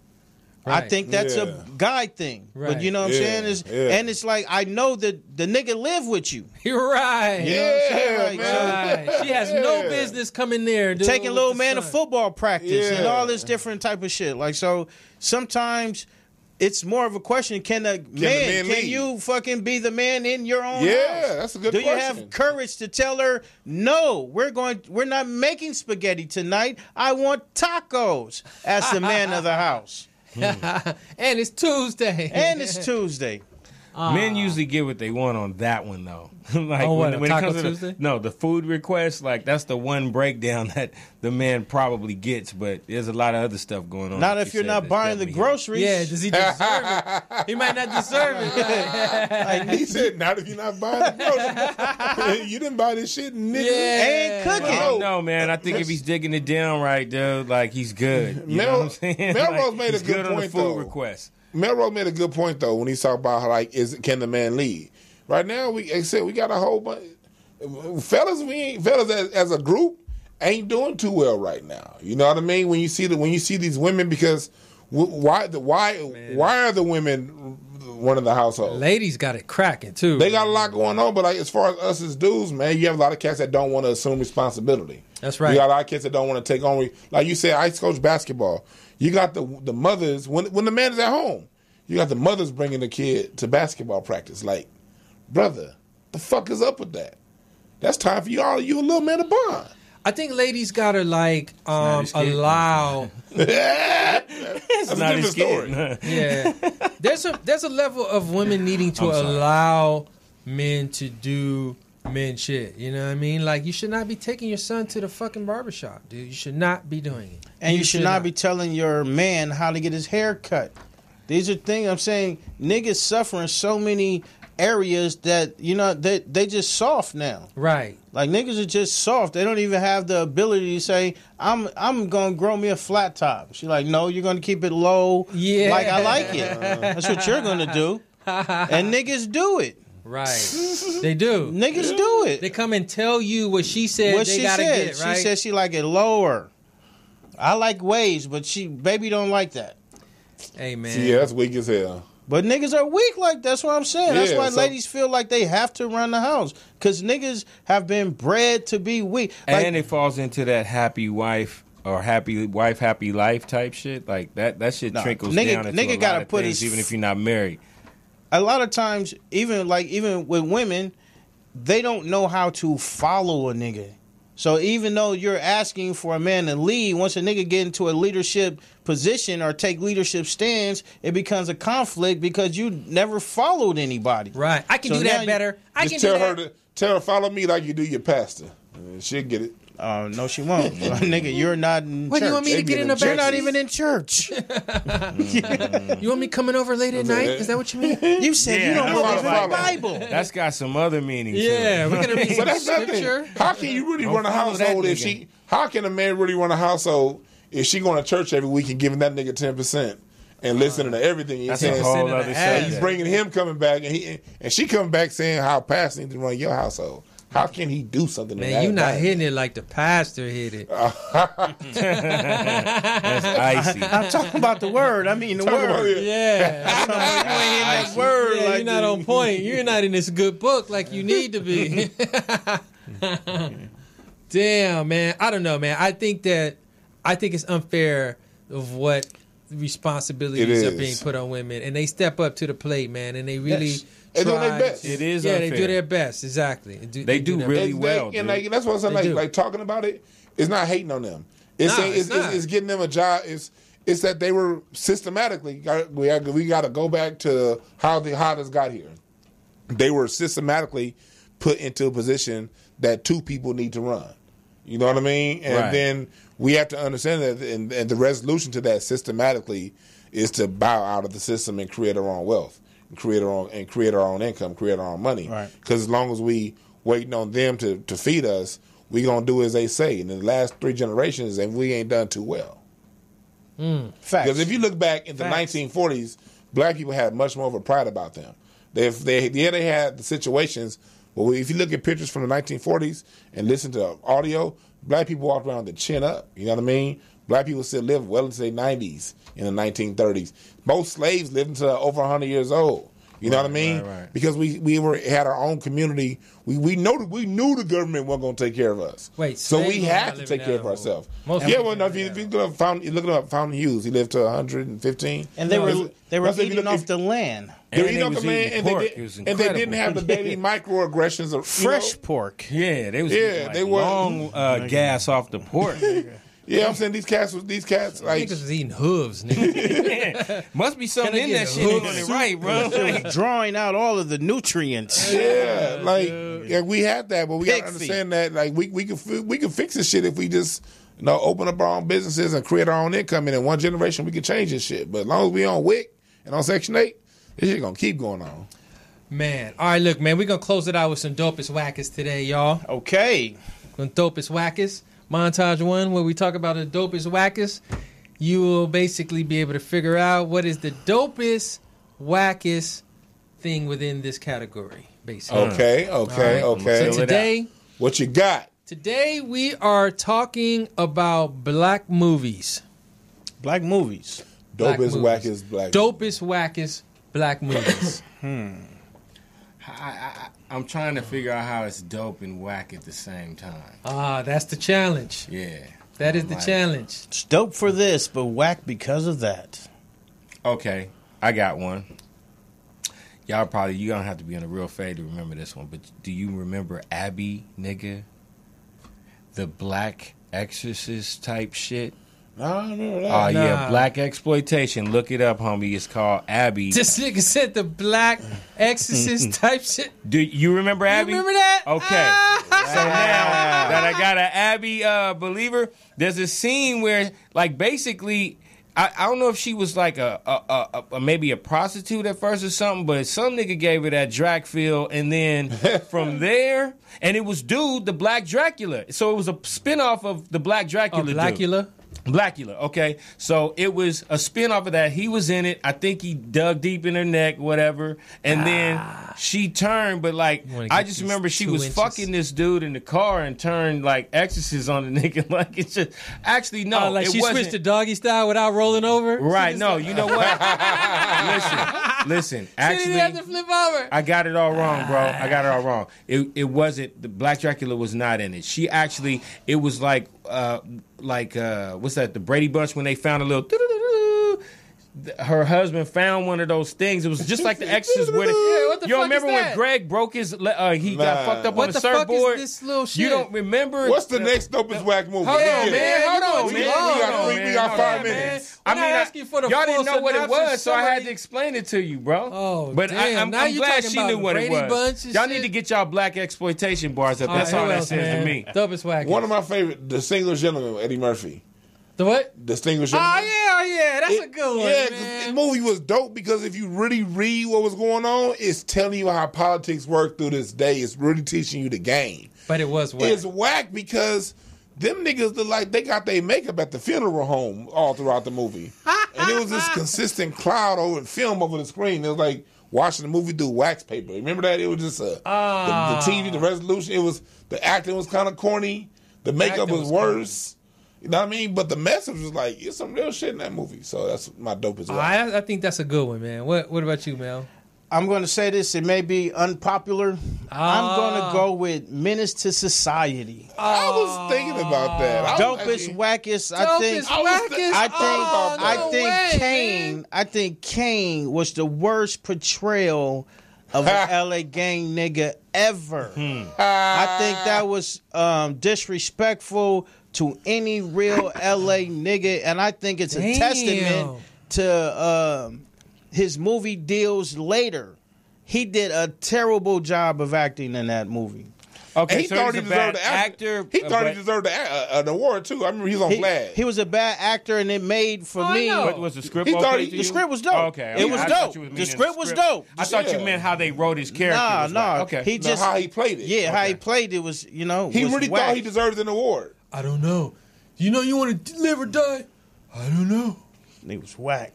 Right. I think that's a guy thing. Right. But you know what I'm saying? And it's like, I know that the nigga live with you. You're right. You know what I'm saying? Like, right. She has no business coming there. Taking little man to football practice and all this different type of shit. Like, so sometimes it's more of a question, can you fucking be the man in your own house? Yeah, that's a good question. Do you have courage to tell her, no, we're not making spaghetti tonight. I want tacos as the man of the house. And it's Tuesday. Men usually get what they want on that one, though. Like when it comes to the food request, like that's the one breakdown that the man probably gets. But there's a lot of other stuff going on. Not if you're not buying the groceries. Yeah, does he deserve it? He might not deserve it. Like he said, not if you're not buying the groceries. You didn't buy this shit, nigga. Ain't cooking. No, man. I think if he's digging it down right, dude, like he's good. You know what I'm saying? Melrose made a good point, on the food request. Melrose made a good point though when he talked about how can the man lead? Right now, we got a whole bunch fellas. As a group ain't doing too well right now. You know what I mean? When you see these women, because why are the women running the household? Ladies got it cracking too. They got a lot going on, but like as far as us as dudes, man, you have a lot of cats that don't want to assume responsibility. That's right. You got a lot of kids that don't want to take on. Like you said, I coach basketball. You got the mothers when the man is at home. You got the mothers bringing the kid to basketball practice. Like, brother, the fuck is up with that? That's time for you a little man to bond. I think ladies gotta like allow. That's not a different story. Yeah, there's a level of women needing to allow men to do men shit. You know what I mean? Like, you should not be taking your son to the fucking barbershop, dude. You should not be doing it. And you should not be telling your man how to get his hair cut. These are things I'm saying. Niggas suffering so many areas that, you know, they just soft now. Right. Like, niggas are just soft. They don't even have the ability to say, I'm going to grow me a flat top. She's like, no, you're going to keep it low. Yeah. Like, I like it. That's what you're going to do. And niggas do it. Right. They do. Niggas do it. They come and tell you what she said they got to get, right? She said she like it lower. I like waves, but baby don't like that. Hey, man. Yeah, that's weak as hell. But niggas are weak, like, that's what I'm saying. That's why ladies feel like they have to run the house. Because niggas have been bred to be weak. Like, and it falls into that happy wife or happy wife, happy life type shit. Like, that shit trickles down into a lot of things, even if you're not married. A lot of times, even with women, they don't know how to follow a nigga. So even though you're asking for a man to lead, once a nigga get into a leadership position or take leadership stands, it becomes a conflict because you never followed anybody. Right. I can do that better. Tell her, follow me like you do your pastor. She'll get it. No, she won't. Nigga, you're not in church. What, do you want me to get in the back? You're not even in church. You want me coming over late at night? Is that what you mean? You said you don't believe in the Bible. That's got some other meanings. Yeah, we're going to read some scripture. How can you really run a household how can a man really run a household if she going to church every week and giving that nigga 10%? And listening to everything he's saying. That's a whole other subject. He's bringing him coming back, and she coming back saying how pastor needs to run your household. How can he do something? Man, you not hitting it like the pastor hit it. That's icy. I'm talking about the word. I mean the word. Yeah. You ain't hitting that word. Yeah, you're not on point. You're not in this good book like you need to be. Damn, man. I don't know, man. I think it's unfair of what responsibilities are being put on women, and they step up to the plate, man, and they really They do their best. It is unfair. They do their best, exactly. They do really well, and that's what I'm saying. Like talking about it, it's not hating on them. It's getting them a job. It's that they were systematically. We got to go back to how this got here. They were systematically put into a position that two people need to run. You know what I mean? And then we have to understand that, and the resolution to that systematically is to bow out of the system and create our own wealth, and create our own income, create our own money. Right. Because as long as we waiting on them to feed us, we gonna do as they say. And in the last 3 generations, and we ain't done too well. Facts. Because if you look back in the 1940s, black people had much more of a pride about them. They had the situations. Well, if you look at pictures from the 1940s and listen to audio, black people walked around with the chin up. You know what I mean? Black people still lived well into their 90s in the 1930s. Most slaves lived until over 100 years old. You know what I mean? Right. Because we had our own community. We knew the government wasn't going to take care of us. So we had to take care of ourselves. If you look up Fountain Hughes, he lived to 115. And they were eating off the land. They were eating off the land, and they didn't have the daily microaggressions of fresh pork. Yeah, they was long gas off the pork. Yeah, I'm saying these cats like niggas was eating hooves, nigga. Must be something in that shit doing it right, bro. It was drawing out all of the nutrients. Yeah, we had that, but we gotta understand that we can fix this shit if we just open up our own businesses and create our own income, and in one generation we can change this shit. But as long as we on WIC and on Section 8, this shit gonna keep going on. Man, all right, look, man, we're gonna close it out with some dopest whackers today, y'all. Okay, some dopest whackers. Montage 1, where we talk about the dopest whackers. You will basically be able to figure out what is the dopest, wackest thing within this category, basically. Okay. So today, what you got? Today we are talking about black movies. Black movies. Dopest, wackest, black. Dopest, wackest, black movies. I'm trying to figure out how it's dope and whack at the same time. That's the challenge. Yeah. That is the challenge. It's dope for this, but whack because of that. Okay. I got one. Y'all you don't have to be on a real fade to remember this one, but do you remember Abby, nigga? The black exorcist type shit? I don't remember that. Oh, yeah, black exploitation. Look it up, homie. It's called Abby. This nigga said the black exorcist type shit. Do you remember Abby? You remember that? Okay. So now that I got an Abby believer, there's a scene where, basically, I don't know if she was like a maybe a prostitute at first or something, but some nigga gave her that Drac feel, and then from there, and it was the Black Dracula. So it was a spinoff of the Black Dracula. Blackula, okay. So it was a spin-off of that. He was in it. I think he dug deep in her neck, whatever. And then she turned, but I just remember she was fucking this dude in the car and turned exorcist on the nigga. It's just, actually, no. She switched to doggy style without rolling over? Right, no. You know what? Listen. Actually, she didn't have to flip over. I got it all wrong, bro. I got it all wrong. It wasn't, the Black Dracula was not in it. She actually, it was what's that? The Brady Bunch, when they found a little. Her husband found one of those things. It was just like the Exorcist. Where you remember when Greg broke his? He got fucked up on the surfboard. What the fuck is this little shit? You don't remember? What's the next dopest whack movie? Hold on, man. We got 5 minutes. I mean, asking for the y'all didn't know what it was, so I had to explain it to you, bro. Oh, but damn. I'm glad she knew what it was. Y'all need to get y'all black exploitation bars up. That's all that says to me. Dopest whack. One of my favorite, Distinguished Gentleman, Eddie Murphy. The what? Distinguished Gentleman. Oh, yeah. That's a good one, yeah, because the movie was dope because if you really read what was going on, it's telling you how politics work through this day. It's really teaching you the game. But it was whack. It's whack because them niggas look like they got their makeup at the funeral home all throughout the movie. And it was this consistent cloud over film over the screen. It was like watching the movie through wax paper. Remember that? It was just the TV, the resolution. It was, the acting was kind of corny. The makeup was worse. You know what I mean? But the message was like, it's some real shit in that movie. So that's my dopest one. I think that's a good one, man. What about you, Mel? I'm going to say this. It may be unpopular. I'm going to go with Menace to Society. I was thinking about that. Dopest, wackest. I think Kane was the worst portrayal of an LA gang nigga ever. I think that was disrespectful to any real LA nigga, and I think it's a testament to his movie deals later. He did a terrible job of acting in that movie. Okay, and he thought he deserved the actor. He thought he deserved an award too. I remember he was on Vlad. He was a bad actor, and it made for me. What was the script? The script was dope. Oh, okay, it was dope. The script was dope. I thought you meant how they wrote his character. No. Okay, he just how he played it. Yeah, how he played it was he really thought he deserved an award. I don't know. You want to live or die? I don't know. He was whack.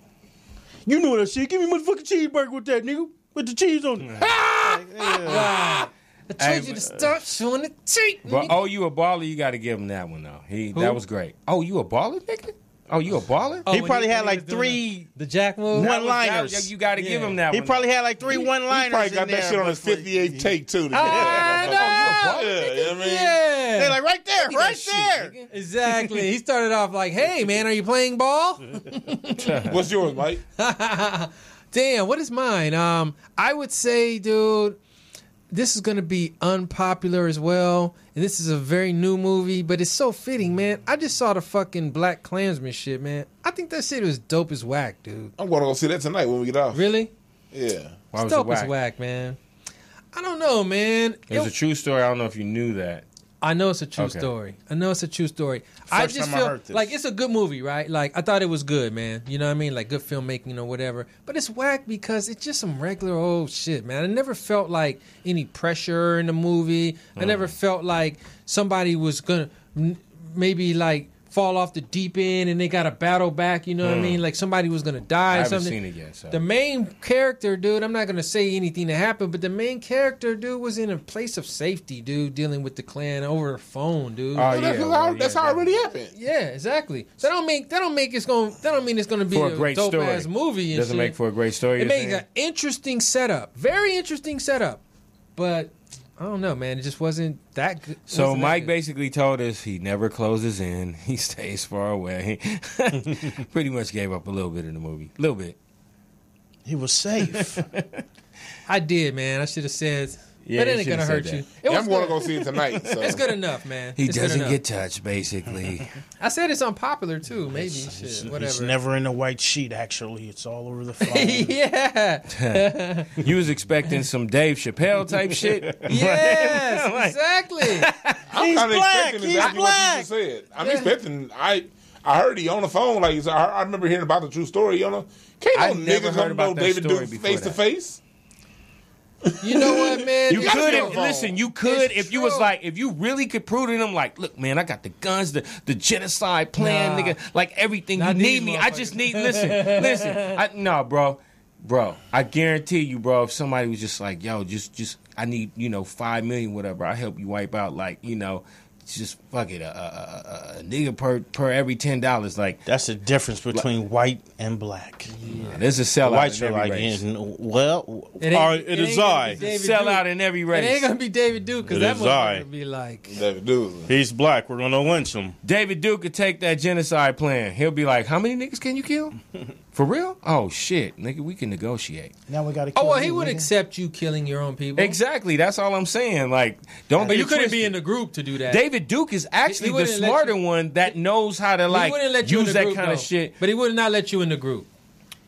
You know that shit. Give me motherfucking cheeseburger with that, nigga. With the cheese on it. I told you to stop showing the teeth. But you a baller, you got to give him that one, though. That was great. Oh, you a baller, nigga? Oh, you a baller? He probably had like 3 the Jack move one-liners. You got to give him that one. He probably had like 3 one-liners. He probably got that shit on his 58th take, too. They're like, right there, right there. Exactly. He started off like, hey, man, are you playing ball? What's yours, Mike? Damn, what is mine? I would say, dude, this is going to be unpopular as well. And this is a very new movie, but it's so fitting, man. I just saw the fucking Black Klansman shit, man. I think that shit was dope as whack, dude. I'm going to go see that tonight when we get off. Really? Yeah. It's dope as whack, man. I don't know, man. It's a true story. I don't know if you knew that. I know it's a true story. I just feel like it's a good movie, right? Like, I thought it was good, man. You know what I mean? Like, good filmmaking or whatever. But it's whack because it's just some regular old shit, man. I never felt like any pressure in the movie. I never felt like somebody was going to maybe, like, fall off the deep end and they got to battle back, you know what I mean? Like somebody was going to die or something. I haven't seen it yet. So. The main character, dude, I'm not going to say anything that happened, but the main character, dude, was in a place of safety, dude, dealing with the Klan over the phone, dude. That's how it really happened. Yeah, exactly. So that don't mean it's going to be a great dope story. Ass movie and doesn't shit. make for a great story. It makes an interesting setup. Very interesting setup. But I don't know, man. It just wasn't that good. So Mike basically told us he never closes in. He stays far away. Pretty much gave up a little bit in the movie. A little bit. He was safe. I did, man. I should have said... Yeah, but it ain't going to hurt you. I'm going to go see it tonight. So. It's good enough, man. He doesn't get touched, basically. I said it's unpopular, too. Maybe. Whatever. It's never in a white sheet, actually. It's all over the phone. Yeah. You was expecting some Dave Chappelle type shit? Yes, exactly. I'm kind of expecting exactly what you just said. I'm expecting... I heard he on the phone. Like I remember hearing about the true story. Can't no niggas gonna know David Duke face to face. You know what, man? You could if you was like, if you really could prove to them, like, look, man, I got the guns, the genocide plan, nigga, like everything. You need me. I just need, listen. Bro, I guarantee you, bro, if somebody was just like, yo, just I need, $5 million, whatever, I'll help you wipe out, like, just fuck it, a nigga per every $10. Like that's the difference between white and black. Yeah, there's a sellout. Whites in are every like, race. it is I. Sellout in every race. It ain't gonna be David Duke because that motherfucker would be like David Duke. He's black. We're gonna lynch him. David Duke could take that genocide plan. He'll be like, how many niggas can you kill? For real? Oh shit, nigga, we can negotiate. Now we gotta. Kill he would accept you killing your own people. Exactly. That's all I'm saying. Like, don't. But you couldn't be in the group to do that. David Duke is actually the smarter one that knows how to like use that kind of shit. But he would not let you in the group.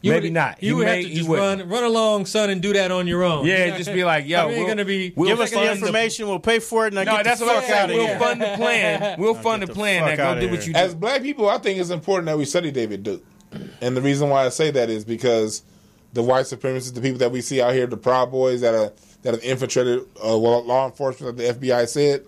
Maybe not. You would have to just run along, son, and do that on your own. Yeah, just be like, yo, give us the information. We'll pay for it. And get the fuck out of here. We'll fund the plan. We'll fund the plan. Now go do what you do. As black people, I think it's important that we study David Duke. And the reason why I say that is because the white supremacists, the people that we see out here, the Proud Boys that have infiltrated law enforcement, like the FBI said,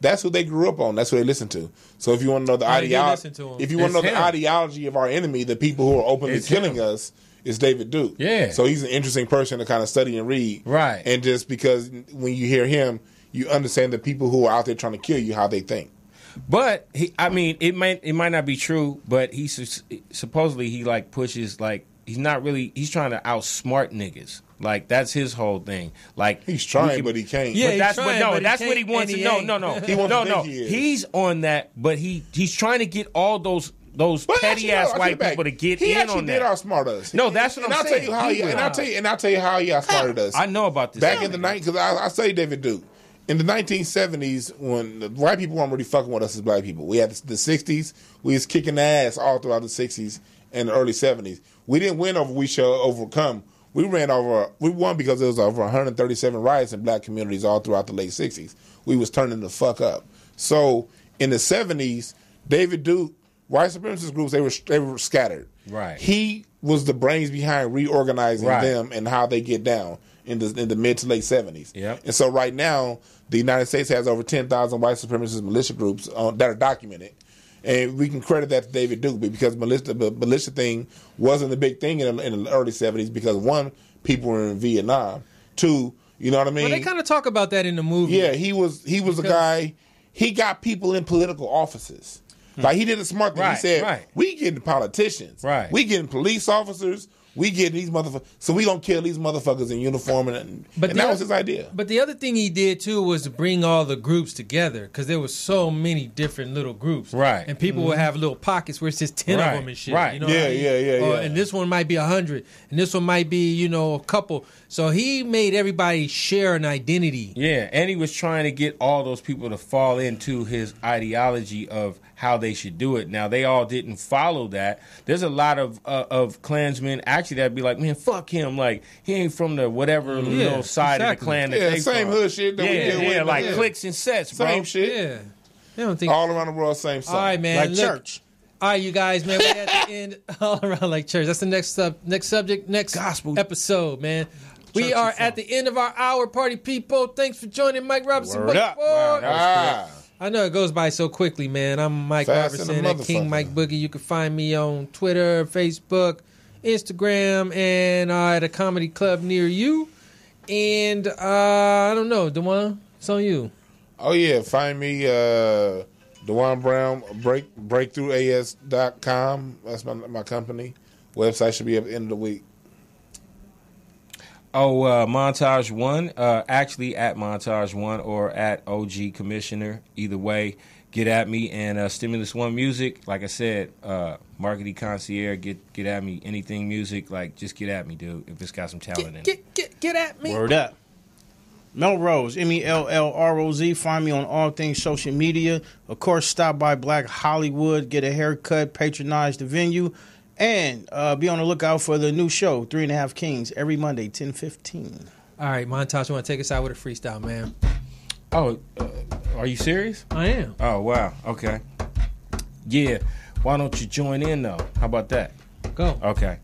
that's who they grew up on. That's who they listen to. So if you want to know the ideology, the ideology of our enemy, the people who are openly killing us, is David Duke. Yeah. So he's an interesting person to kind of study and read. Right. And just because when you hear him, you understand the people who are out there trying to kill you, how they think. But it might not be true. But he supposedly he like pushes like he's not really. He's trying to outsmart niggas. Like that's his whole thing. Like he's trying, but he can't. Yeah, but that's trying, no. but That's he what he wants to. No. He wants to think he is. He's on that, but he's trying to get all those petty ass white people to get in on that. He actually did outsmart us. No, that's what I'm saying. I'll tell you how he outsmarted us. I know about this. Back in the night, because I studied David Duke. In the 1970s, when the white people weren't really fucking with us as black people, we had the 60s. We was kicking ass all throughout the 60s and the early 70s. We didn't win over We Shall Overcome. We won because there was over 137 riots in black communities all throughout the late 60s. We was turning the fuck up. So in the 70s, David Duke, white supremacist groups, they were scattered. Right. He was the brains behind reorganizing them and how they get down in the mid to late 70s. Yep. And so right now, the United States has over 10,000 white supremacist militia groups that are documented. And we can credit that to David Duke because the militia thing wasn't a big thing in the early 70s because, one, people were in Vietnam. Two, you know what I mean? Well, they kind of talk about that in the movie. Yeah, he was a guy. He got people in political offices. Like, he did a smart thing. He said, we getting politicians. Right. We getting police officers. We getting these motherfuckers. So we gonna kill these motherfuckers in uniform. And that was his idea. But the other thing he did, too, was to bring all the groups together because there was so many different little groups. Right. And people would have little pockets where it's just 10 of them and shit. Right. You know Yeah. And this one might be 100. And this one might be, a couple. So he made everybody share an identity. Yeah, and he was trying to get all those people to fall into his ideology of how they should do it. Now, they all didn't follow that. There's a lot of Klansmen actually that'd be like, man, fuck him. Like, he ain't from the whatever little side of the Klan that they same from. hood shit that we deal with. Yeah, like cliques and sets, bro. Same shit. Yeah. They don't think all around the world, same stuff. All right, man. Like look, church. All right, you guys, man. We're at the end. All around like church. That's the next subject, next gospel episode, man. We are at the end of our hour, party people. Thanks for joining Mike Robertson. Word up. Wow, that was I know it goes by so quickly, man. I'm Mike Fast Robertson at King Mike Boogie. You can find me on Twitter, Facebook, Instagram, and at a comedy club near you. And I don't know, DeJuan, it's on you. Oh yeah, find me DeJuan Brown breakthroughas.com. That's my company. Website should be at the end of the week. Oh, Montage One, actually at Montage One or at OG Commissioner. Either way, get at me. And Stimulus One Music, like I said, Marketing Concierge, get at me. Anything music, like just get at me, dude. If it's got some talent in it. Get at me. Word up. Melrose, MELLROZ. Find me on all things social media. Of course, stop by Black Hollywood, get a haircut, patronize the venue. And be on the lookout for the new show, 3.5 Kings, every Monday, 10:15. All right, Montage, you want to take us out with a freestyle, man? Oh, are you serious? I am. Oh, wow. Okay. Yeah. Why don't you join in, though? How about that? Go. Okay.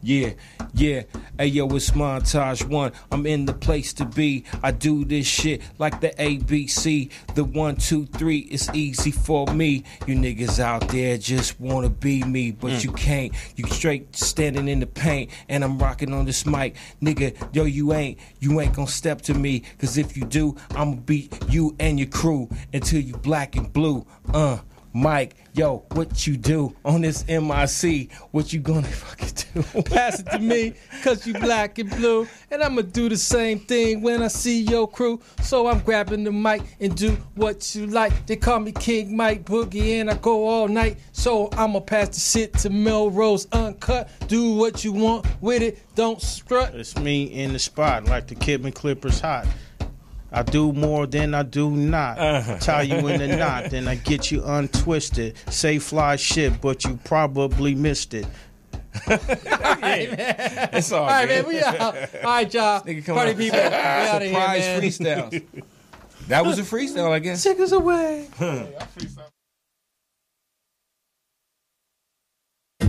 Yeah. Hey, yo, it's Montage One. I'm in the place to be. I do this shit like the ABC. The 1, 2, 3 is easy for me. You niggas out there just wanna be me, but you can't. You straight standing in the paint, and I'm rocking on this mic. Nigga, yo, you ain't gonna step to me, cause if you do, I'ma beat you and your crew until you black and blue. Mike, yo, what you do on this MIC? What you gonna fucking do? Pass it to me, cause you black and blue. And I'ma do the same thing when I see your crew. So I'm grabbing the mic and do what you like. They call me King Mike Boogie and I go all night. So I'ma pass the shit to Melrose Uncut. Do what you want with it, don't strut. It's me in the spot like the Kidman Clippers hot. I do more than I do not. Tie you in the knot, then I get you untwisted. Say fly shit, but you probably missed it. All right, man. It's all right, good. man. We out. All right, y'all. Party people. We out of here, Surprise man. freestyles. That was a freestyle, I guess. Take us away.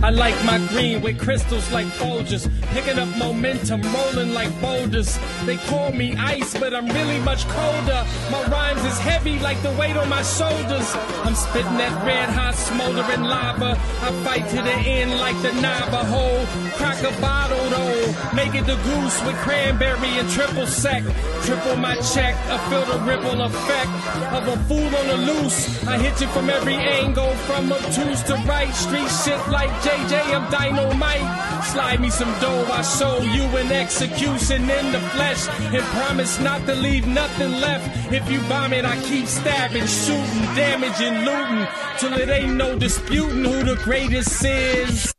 I like my green with crystals like Folgers, picking up momentum, rolling like boulders. They call me ice, but I'm really much colder. My rhymes is heavy like the weight on my shoulders. I'm spitting that red hot smoldering lava. I fight to the end like the Navajo. Crack a bottle though, make it the goose with cranberry and triple sec. Triple my check, I feel the ripple effect of a fool on the loose. I hit you from every angle, from obtuse to right, street shit like J. JJ, I'm dynamite. Slide me some dough, I show you an execution in the flesh. And promise not to leave nothing left. If you bomb it, I keep stabbing, shooting, damaging, looting. Till it ain't no disputing who the greatest is.